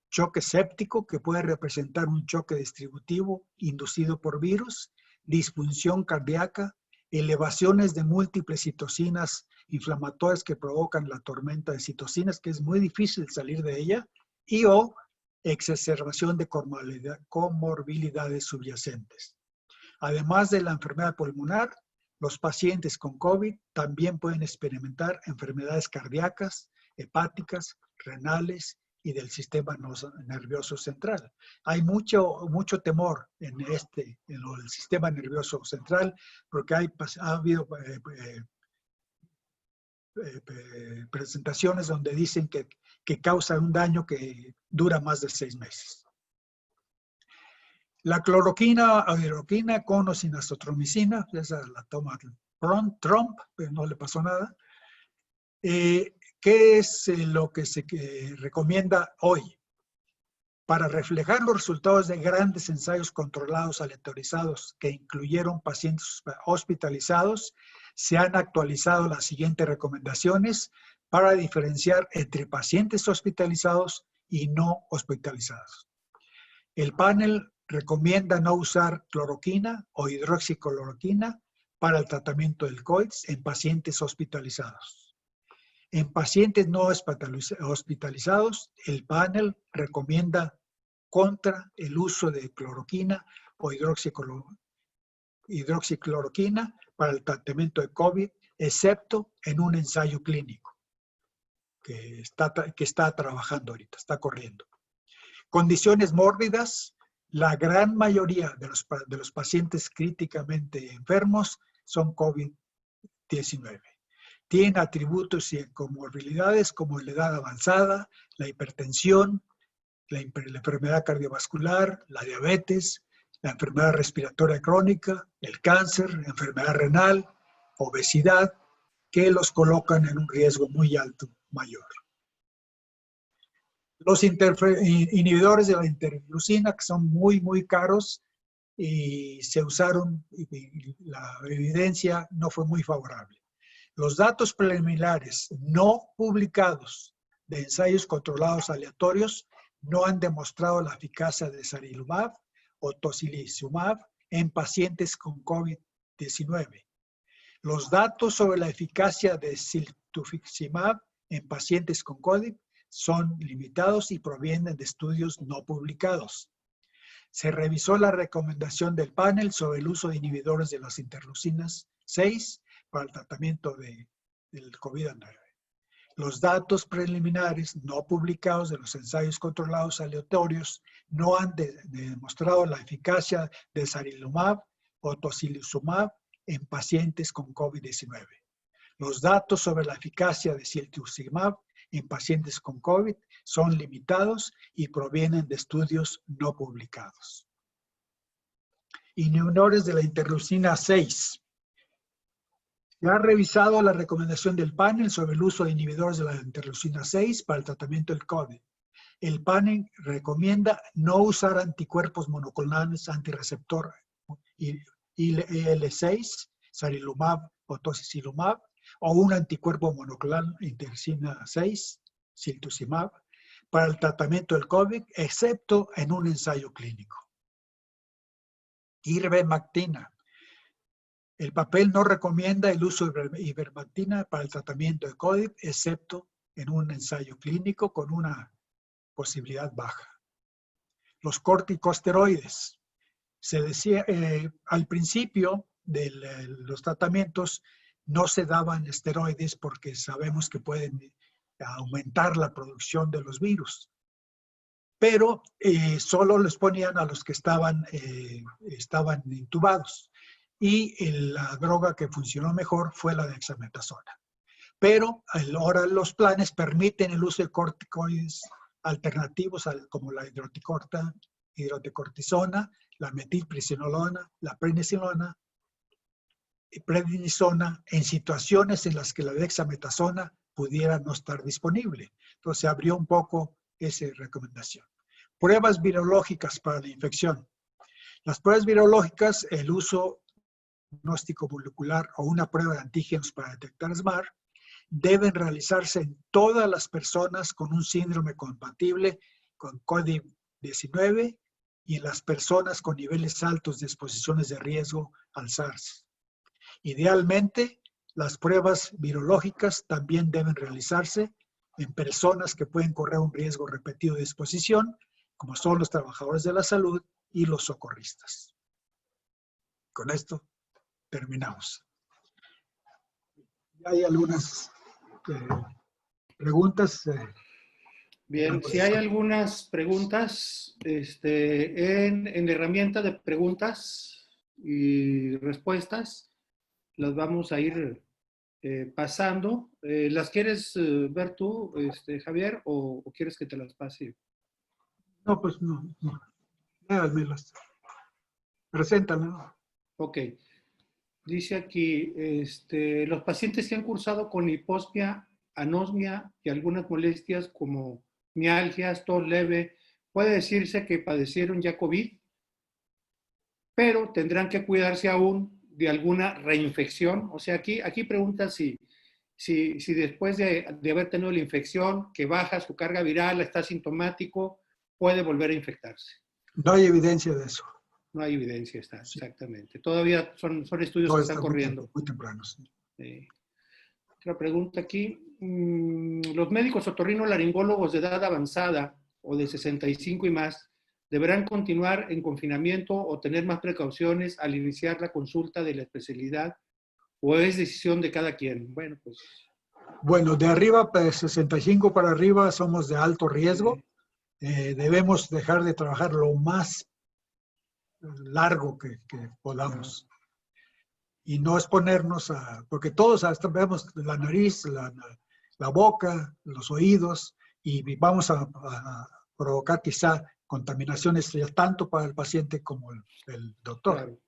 [SPEAKER 3] choque séptico, que puede representar un choque distributivo inducido por virus, disfunción cardíaca, elevaciones de múltiples citocinas inflamatorias que provocan la tormenta de citocinas, que es muy difícil salir de ella, y o exacerbación de comorbilidades subyacentes. Además de la enfermedad pulmonar, los pacientes con COVID también pueden experimentar enfermedades cardíacas, hepáticas, renales y del sistema nervioso central. Hay mucho temor en el sistema nervioso central porque ha habido presentaciones donde dicen que causa un daño que dura más de 6 meses. La cloroquina, hidroquina con o sin azotromicina, esa la toma Trump, pero no le pasó nada. ¿Qué es lo que se recomienda hoy? Para reflejar los resultados de grandes ensayos controlados aleatorizados que incluyeron pacientes hospitalizados, se han actualizado las siguientes recomendaciones para diferenciar entre pacientes hospitalizados y no hospitalizados. El panel recomienda no usar cloroquina o hidroxicloroquina para el tratamiento del COVID en pacientes hospitalizados. En pacientes no hospitalizados, el panel recomienda contra el uso de cloroquina o hidroxicloroquina para el tratamiento de COVID, excepto en un ensayo clínico que está trabajando ahorita, está corriendo. Condiciones mórbidas. La gran mayoría de los pacientes críticamente enfermos son COVID-19. Tienen atributos y comorbilidades como la edad avanzada, la hipertensión, la enfermedad cardiovascular, la diabetes, la enfermedad respiratoria crónica, el cáncer, la enfermedad renal, obesidad, que los colocan en un riesgo muy alto, mayor. Los inhibidores de la interleucina, que son muy caros y se usaron, y la evidencia no fue muy favorable. Los datos preliminares no publicados de ensayos controlados aleatorios no han demostrado la eficacia de sarilumab o tocilizumab en pacientes con COVID-19. Los datos sobre la eficacia de ciltufiximab en pacientes con COVID son limitados y provienen de estudios no publicados. Se revisó la recomendación del panel sobre el uso de inhibidores de las interleucinas 6 para el tratamiento del COVID-19. Los datos preliminares no publicados de los ensayos controlados aleatorios no han demostrado la eficacia de sarilumab o tocilizumab en pacientes con COVID-19. Los datos sobre la eficacia de ciltuzumab en pacientes con COVID son limitados y provienen de estudios no publicados. Inhibidores de la interleucina 6. Se ha revisado la recomendación del panel sobre el uso de inhibidores de la interleucina 6 para el tratamiento del COVID. El panel recomienda no usar anticuerpos monoclonales antirreceptor IL-6, sarilumab o tocilizumab, o un anticuerpo monoclonal interleucina 6, ciltuzumab, para el tratamiento del COVID, excepto en un ensayo clínico. Ivermectina. El papel no recomienda el uso de ivermectina para el tratamiento de COVID, excepto en un ensayo clínico con una posibilidad baja. Los corticosteroides. Se decía, al principio de los tratamientos no se daban esteroides porque sabemos que pueden aumentar la producción de los virus. Pero solo les ponían a los que estaban intubados. Y la droga que funcionó mejor fue la dexametasona. Pero ahora los planes permiten el uso de corticoides alternativos como la hidrocortisona, la metilprednisolona, la prednisolona y prednisona en situaciones en las que la dexametasona pudiera no estar disponible. Entonces se abrió un poco esa recomendación. Pruebas virológicas para la infección. Las pruebas virológicas, el uso diagnóstico molecular o una prueba de antígenos para detectar SMART, deben realizarse en todas las personas con un síndrome compatible con COVID-19 y en las personas con niveles altos de exposiciones de riesgo al SARS. Idealmente, las pruebas virológicas también deben realizarse en personas que pueden correr un riesgo repetido de exposición, como son los trabajadores de la salud y los socorristas. Con esto terminamos. Hay algunas preguntas.
[SPEAKER 2] Bien, si hay algunas preguntas, en la herramienta de preguntas y respuestas, las vamos a ir pasando. ¿Las quieres ver tú, Javier, o quieres que te las pase?
[SPEAKER 3] No, pues no. Léanmelas. Preséntame.
[SPEAKER 2] Ok. Dice aquí, los pacientes que han cursado con hiposmia, anosmia y algunas molestias como mialgias, tos leve, puede decirse que padecieron ya COVID, pero tendrán que cuidarse aún de alguna reinfección. O sea, aquí pregunta si después de haber tenido la infección, que baja su carga viral, está asintomático, puede volver a infectarse.
[SPEAKER 3] No hay evidencia de eso.
[SPEAKER 2] No hay evidencia, exactamente. Todavía son estudios que están corriendo.
[SPEAKER 3] Muy tempranos.
[SPEAKER 2] Otra pregunta aquí. ¿Los médicos otorrinolaringólogos de edad avanzada o de 65 y más deberán continuar en confinamiento o tener más precauciones al iniciar la consulta de la especialidad o es decisión de cada quien? Bueno, pues...
[SPEAKER 3] Bueno, de arriba, pues 65 para arriba somos de alto riesgo. Debemos dejar de trabajar lo más largo que podamos y no exponernos a, porque todos hasta vemos la nariz, la boca, los oídos y vamos a provocar quizá contaminaciones tanto para el paciente como el doctor.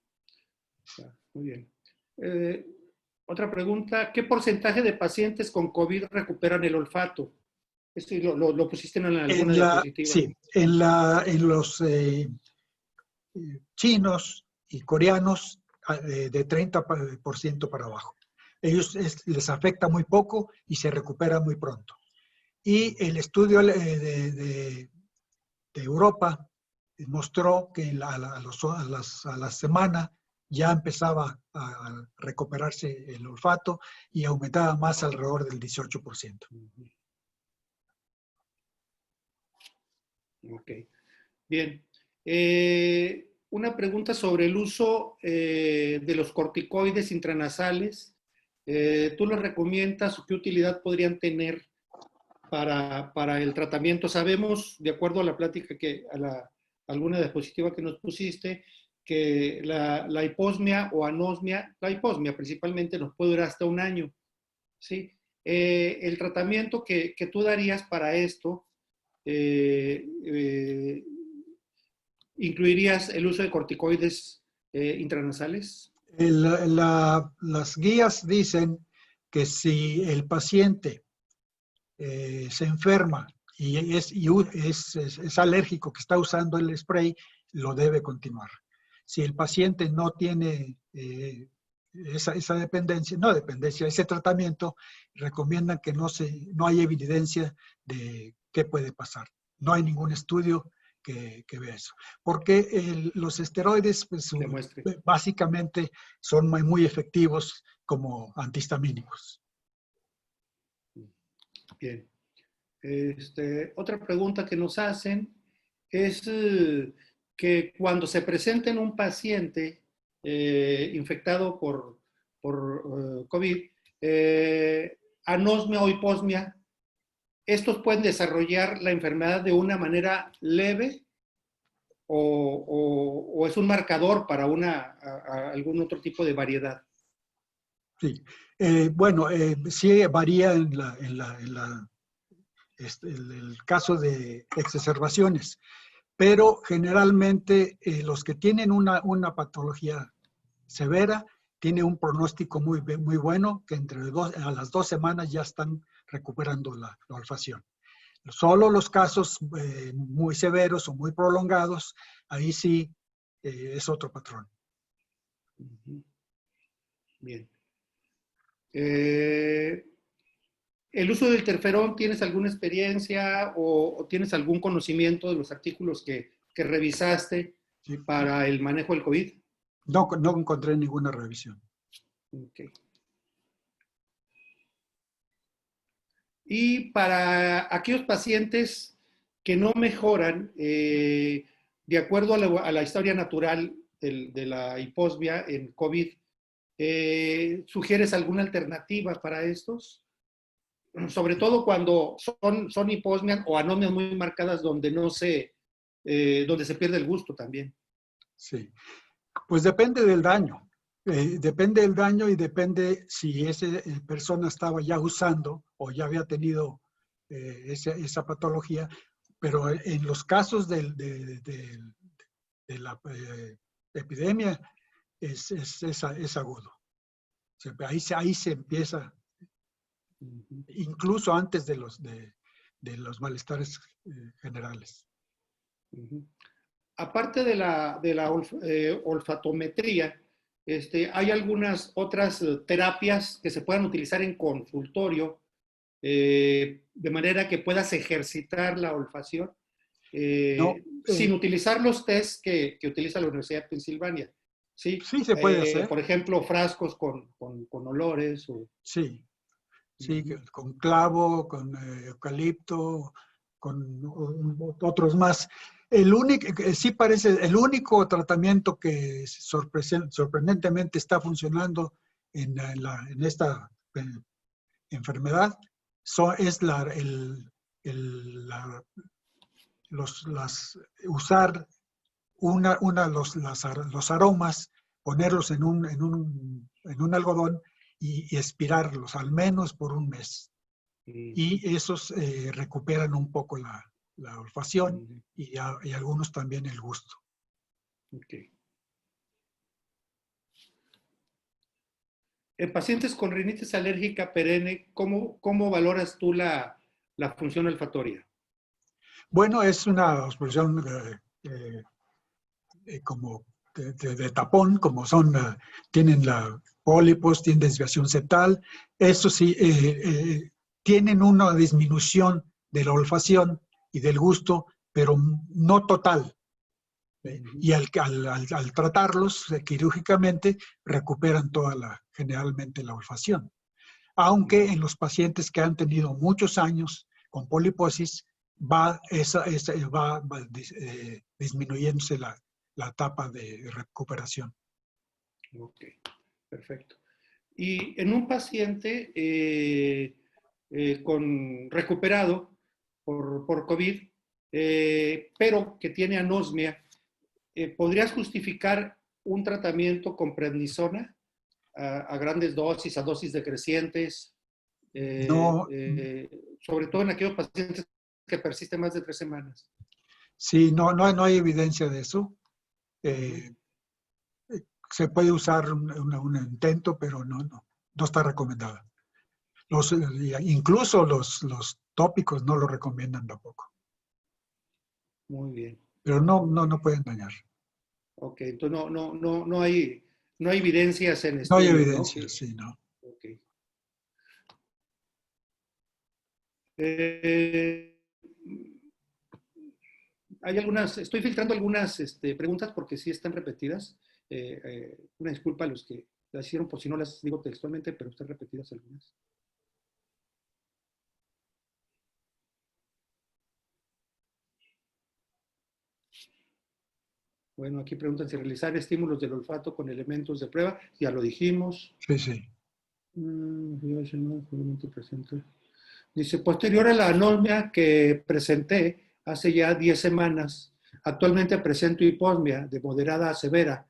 [SPEAKER 2] Claro. Muy bien. Otra pregunta, ¿qué porcentaje de pacientes con COVID recuperan el olfato? Esto lo pusiste en alguna diapositiva.
[SPEAKER 3] Sí, en los chinos y coreanos de 30% para abajo. Ellos les afecta muy poco y se recupera muy pronto. Y el estudio de Europa mostró que a la semana ya empezaba a recuperarse el olfato y aumentaba más alrededor del 18%.
[SPEAKER 2] Ok, bien. Una pregunta sobre el uso de los corticoides intranasales ¿tú les recomiendas o qué utilidad podrían tener para el tratamiento? Sabemos, de acuerdo a la plática alguna diapositiva que nos pusiste, que la hiposmia o anosmia, la hiposmia principalmente, nos puede durar hasta un año, ¿sí? El tratamiento que tú darías para esto, ¿incluirías el uso de corticoides intranasales?
[SPEAKER 3] Las guías dicen que si el paciente se enferma y es alérgico, que está usando el spray, lo debe continuar. Si el paciente no tiene esa dependencia, ese tratamiento, recomiendan que no hay evidencia de qué puede pasar. No hay ningún estudio que vea eso. Porque los esteroides, pues, básicamente son muy efectivos como antihistamínicos.
[SPEAKER 2] Bien. Otra pregunta que nos hacen es que cuando se presenta en un paciente infectado por COVID, anosmia o hiposmia, ¿estos pueden desarrollar la enfermedad de una manera leve o es un marcador para algún otro tipo de variedad?
[SPEAKER 3] Sí. Bueno, sí varía en el caso de exacerbaciones, pero generalmente los que tienen una patología severa tienen un pronóstico muy bueno, que a las 2 semanas ya están recuperando la olfacción. Solo los casos muy severos o muy prolongados, ahí sí es otro patrón.
[SPEAKER 2] Bien. ¿El uso del interferón, tienes alguna experiencia o tienes algún conocimiento de los artículos que revisaste para el manejo del COVID?
[SPEAKER 3] No encontré ninguna revisión.
[SPEAKER 2] Okay. Y para aquellos pacientes que no mejoran, de acuerdo a la historia natural de la hiposmia en COVID, ¿sugieres alguna alternativa para estos? Sobre todo cuando son hiposmias o anomias muy marcadas donde donde se pierde el gusto también.
[SPEAKER 3] Sí, pues depende del daño. Depende del daño y depende si esa persona estaba ya usando o ya había tenido esa patología, pero en los casos de la epidemia es agudo. O sea, ahí se empieza, incluso antes de los malestares generales.
[SPEAKER 2] Aparte de la olfatometría, hay algunas otras terapias que se puedan utilizar en consultorio de manera que puedas ejercitar la olfacción sin utilizar los tests que utiliza la Universidad de Pensilvania. Sí,
[SPEAKER 3] sí se puede hacer.
[SPEAKER 2] Por ejemplo, frascos con olores.
[SPEAKER 3] Sí, con clavo, con eucalipto, con otros más. El único tratamiento que sorprendentemente está funcionando en esta enfermedad es usar los aromas, ponerlos en un algodón y expirarlos al menos por un mes. Y esos recuperan un poco la olfacción y algunos también el gusto.
[SPEAKER 2] Okay. En pacientes con rinitis alérgica perenne, ¿cómo valoras tú la función olfatoria?
[SPEAKER 3] Bueno, es una obstrucción como de tapón, como tienen pólipos, tienen desviación septal. Eso sí, tienen una disminución de la olfacción y del gusto, pero no total. Y al tratarlos quirúrgicamente, recuperan generalmente la olfacción. Aunque en los pacientes que han tenido muchos años con poliposis, va disminuyéndose la etapa de recuperación.
[SPEAKER 2] Ok, perfecto. Y en un paciente recuperado por COVID, pero que tiene anosmia, ¿podrías justificar un tratamiento con prednisona a grandes dosis, a dosis decrecientes?
[SPEAKER 3] No,
[SPEAKER 2] Sobre todo en aquellos pacientes que persisten más de 3 semanas.
[SPEAKER 3] sí, no hay evidencia de eso. Se puede usar un intento, pero no está recomendada. Incluso los tópicos no lo recomiendan tampoco.
[SPEAKER 2] Muy bien.
[SPEAKER 3] Pero no pueden dañar.
[SPEAKER 2] Ok, entonces no hay evidencias en
[SPEAKER 3] No hay
[SPEAKER 2] estudios, ¿no?
[SPEAKER 3] evidencia, sí, no.
[SPEAKER 2] Okay. Estoy filtrando algunas preguntas porque sí están repetidas. Una disculpa a los que las hicieron por si no las digo textualmente, pero están repetidas algunas. Bueno, aquí preguntan si realizar estímulos del olfato con elementos de prueba. Ya lo dijimos.
[SPEAKER 3] Sí.
[SPEAKER 2] Dice, posterior a la anosmia que presenté hace ya 10 semanas, actualmente presento hiposmia de moderada a severa,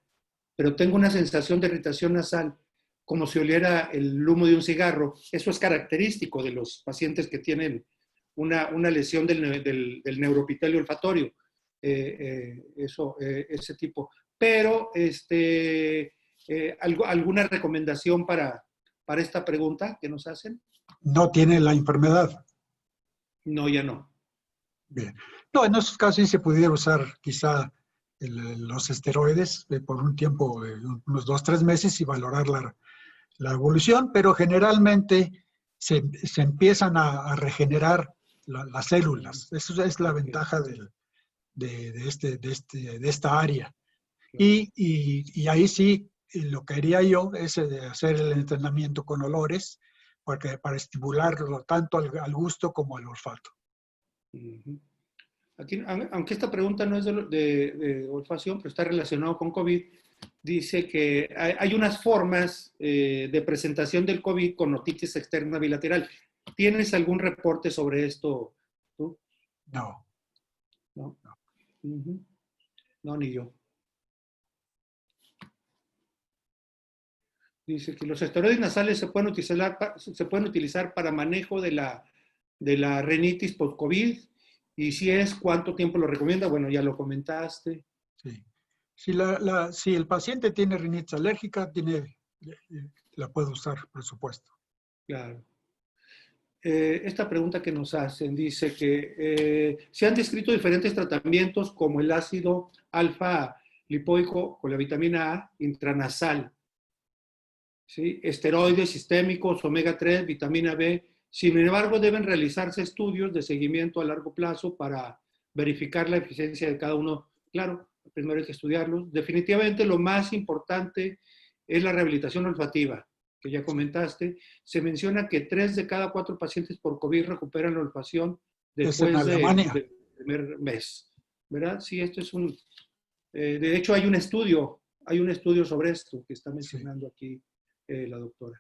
[SPEAKER 2] pero tengo una sensación de irritación nasal, como si oliera el humo de un cigarro. Eso es característico de los pacientes que tienen una lesión del neuropitelio olfatorio. Ese tipo. Pero, ¿alguna recomendación para esta pregunta que nos hacen?
[SPEAKER 3] No tiene la enfermedad.
[SPEAKER 2] No, ya no.
[SPEAKER 3] Bien. No, en esos casos sí se pudiera usar quizá los esteroides por un tiempo, unos 2-3 meses y valorar la evolución, pero generalmente se empiezan a regenerar las células. Eso es la ventaja de esta área. Y ahí sí, lo que haría yo es hacer el entrenamiento con olores para estimularlo tanto al gusto como al olfato.
[SPEAKER 2] Aquí, aunque esta pregunta no es de olfacción, pero está relacionado con COVID, dice que hay unas formas de presentación del COVID con otitis externa bilateral. ¿Tienes algún reporte sobre esto tú?
[SPEAKER 3] No.
[SPEAKER 2] No, no ni yo. Dice que los esteroides nasales se pueden utilizar para manejo de la rinitis post-COVID. Y si es, ¿cuánto tiempo lo recomienda? Bueno, ya lo comentaste.
[SPEAKER 3] Sí. Si el paciente tiene rinitis alérgica, la puede usar, por supuesto.
[SPEAKER 2] Claro. Esta pregunta que nos hacen dice que se han descrito diferentes tratamientos como el ácido alfa lipoico con la vitamina A intranasal, ¿sí? Esteroides sistémicos, omega 3, vitamina B. Sin embargo, deben realizarse estudios de seguimiento a largo plazo para verificar la eficiencia de cada uno. Claro, primero hay que estudiarlos. Definitivamente lo más importante es la rehabilitación olfativa, que ya comentaste. Se menciona que 3 de cada 4 pacientes por COVID recuperan la olfacción después del primer mes. ¿Verdad? Sí, esto es de hecho, hay un estudio sobre esto que está mencionando aquí la doctora.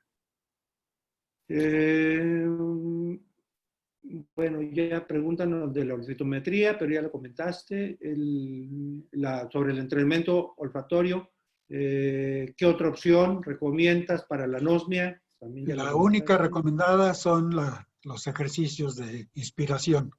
[SPEAKER 2] Bueno, ya preguntan de la orfitometría, pero ya lo comentaste. Sobre el entrenamiento olfatorio, ¿qué otra opción recomiendas para la anosmia? También
[SPEAKER 3] la única recomendada son los ejercicios de inspiración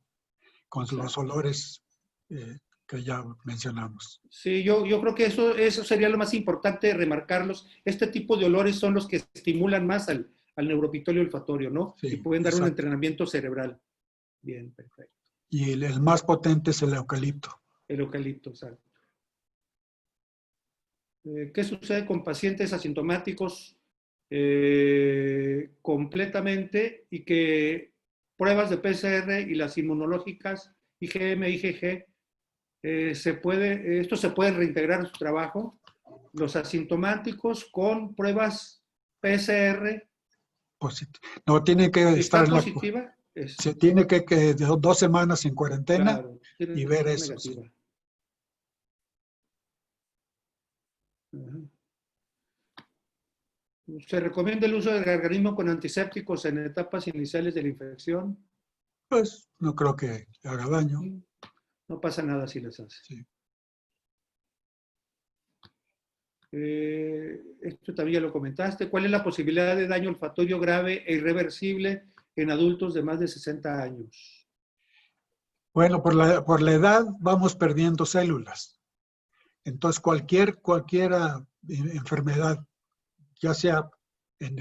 [SPEAKER 3] con los olores que ya mencionamos.
[SPEAKER 2] Sí, yo creo que eso sería lo más importante, remarcarlos. Este tipo de olores son los que estimulan más al neuropitelio olfatorio, ¿no?
[SPEAKER 3] Sí,
[SPEAKER 2] y pueden dar
[SPEAKER 3] exacto.
[SPEAKER 2] un entrenamiento cerebral. Bien, perfecto.
[SPEAKER 3] Y el más potente es el eucalipto.
[SPEAKER 2] El eucalipto, exacto. ¿Qué sucede con pacientes asintomáticos completamente y que pruebas de PCR y las inmunológicas, IgM, IgG, esto se puede reintegrar en su trabajo? Los asintomáticos con pruebas PCR.
[SPEAKER 3] No, tiene que
[SPEAKER 2] Si
[SPEAKER 3] estar
[SPEAKER 2] está positiva.
[SPEAKER 3] Se tiene que 2 semanas en cuarentena,
[SPEAKER 2] claro,
[SPEAKER 3] y ver eso.
[SPEAKER 2] Negativa. Sí. Se recomienda el uso del organismo con antisépticos en etapas iniciales de la infección.
[SPEAKER 3] Pues no creo que haga daño.
[SPEAKER 2] No pasa nada si les hace.
[SPEAKER 3] Sí.
[SPEAKER 2] Esto también ya lo comentaste. ¿Cuál es la posibilidad de daño olfatorio grave e irreversible en adultos de más de 60 años?
[SPEAKER 3] Bueno, por la edad vamos perdiendo células. Entonces, cualquier enfermedad, ya sea en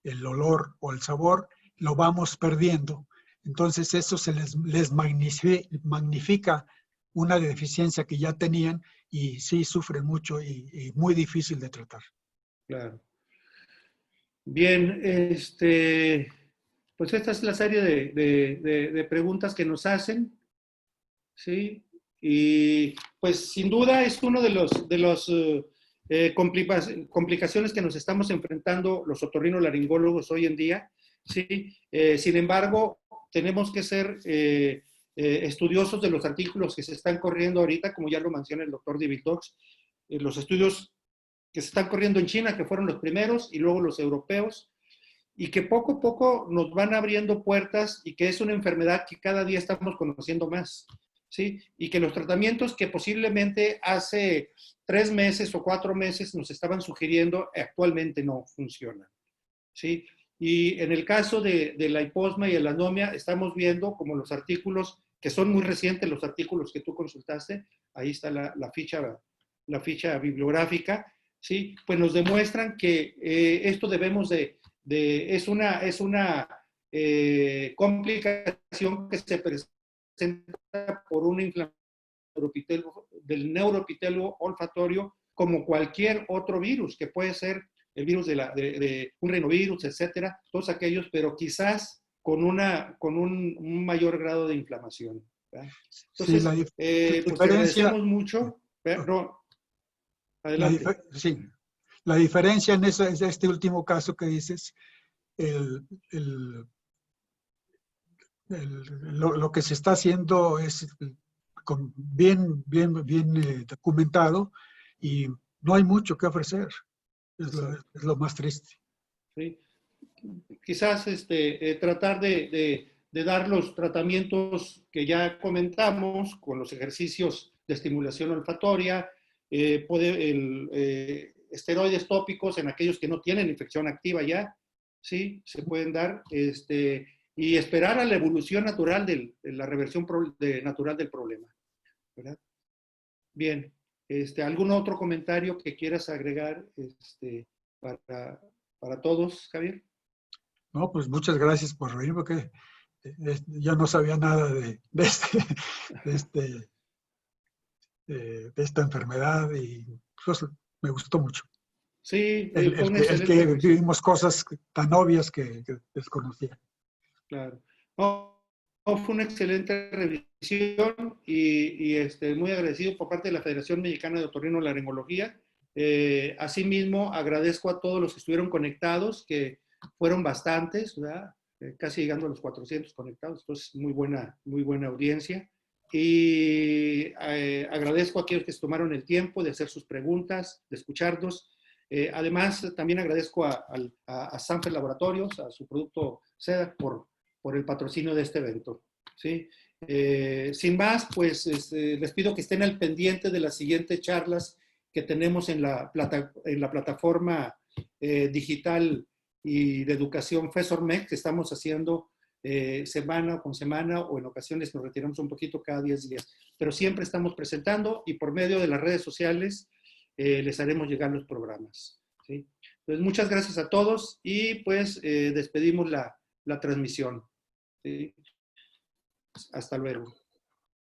[SPEAKER 3] el olor o el sabor, lo vamos perdiendo. Entonces, eso se les magnifica una deficiencia que ya tenían y sí sufren mucho y muy difícil de tratar.
[SPEAKER 2] Claro. Bien, pues esta es la serie de preguntas que nos hacen, ¿sí? Y pues sin duda es uno de los complicaciones que nos estamos enfrentando los otorrinolaringólogos hoy en día, ¿sí? Sin embargo, tenemos que ser estudiosos de los artículos que se están corriendo ahorita, como ya lo menciona el doctor David Docks, los estudios que se están corriendo en China, que fueron los primeros, y luego los europeos, y que poco a poco nos van abriendo puertas y que es una enfermedad que cada día estamos conociendo más, ¿sí? Y que los tratamientos que posiblemente hace 3 meses o 4 meses nos estaban sugiriendo, actualmente no funcionan, ¿sí? Y en el caso de la hiposma y la anomia, estamos viendo como los artículos, que son muy recientes, los artículos que tú consultaste, ahí está la ficha bibliográfica, ¿sí? Pues nos demuestran que esto debemos es una complicación que se presenta por una inflamación del neuroepitelio olfatorio, como cualquier otro virus, que puede ser el virus de un rinovirus, etcétera, todos aquellos, pero quizás con un mayor grado de inflamación, ¿verdad? Entonces,
[SPEAKER 3] Sí,
[SPEAKER 2] pues te agradecemos mucho. Adelante.
[SPEAKER 3] Sí, la diferencia en este último caso que dices, lo que se está haciendo es bien documentado y no hay mucho que ofrecer. Es lo más triste.
[SPEAKER 2] Sí. Quizás tratar de dar los tratamientos que ya comentamos con los ejercicios de estimulación olfatoria, esteroides tópicos en aquellos que no tienen infección activa ya, ¿sí? Se pueden dar, y esperar a la evolución natural de la reversión natural del problema, ¿verdad? Bien, ¿algún otro comentario que quieras agregar para todos, Javier?
[SPEAKER 3] No, pues muchas gracias por venir, porque yo no sabía nada de esta enfermedad y pues, me gustó mucho.
[SPEAKER 2] Sí, fue una
[SPEAKER 3] El
[SPEAKER 2] excelente
[SPEAKER 3] que
[SPEAKER 2] revisión.
[SPEAKER 3] vivimos cosas tan obvias que desconocía.
[SPEAKER 2] Claro. No, fue una excelente revisión y muy agradecido por parte de la Federación Mexicana de Otorrinolaringología. Asimismo, agradezco a todos los que estuvieron conectados, que fueron bastantes, ¿verdad? Casi llegando a los 400 conectados, entonces muy buena audiencia. Y agradezco a aquellos que se tomaron el tiempo de hacer sus preguntas, de escucharnos. Además, también agradezco a Sanfer Laboratorios, a su producto SEDA, por el patrocinio de este evento, ¿sí? Sin más, pues les pido que estén al pendiente de las siguientes charlas que tenemos en la plataforma digital y de educación FESORMEC, que estamos haciendo semana con semana, o en ocasiones nos retiramos un poquito cada 10 días. Pero siempre estamos presentando y por medio de las redes sociales les haremos llegar los programas, ¿sí? Entonces, muchas gracias a todos y pues despedimos la transmisión, ¿sí? Hasta luego.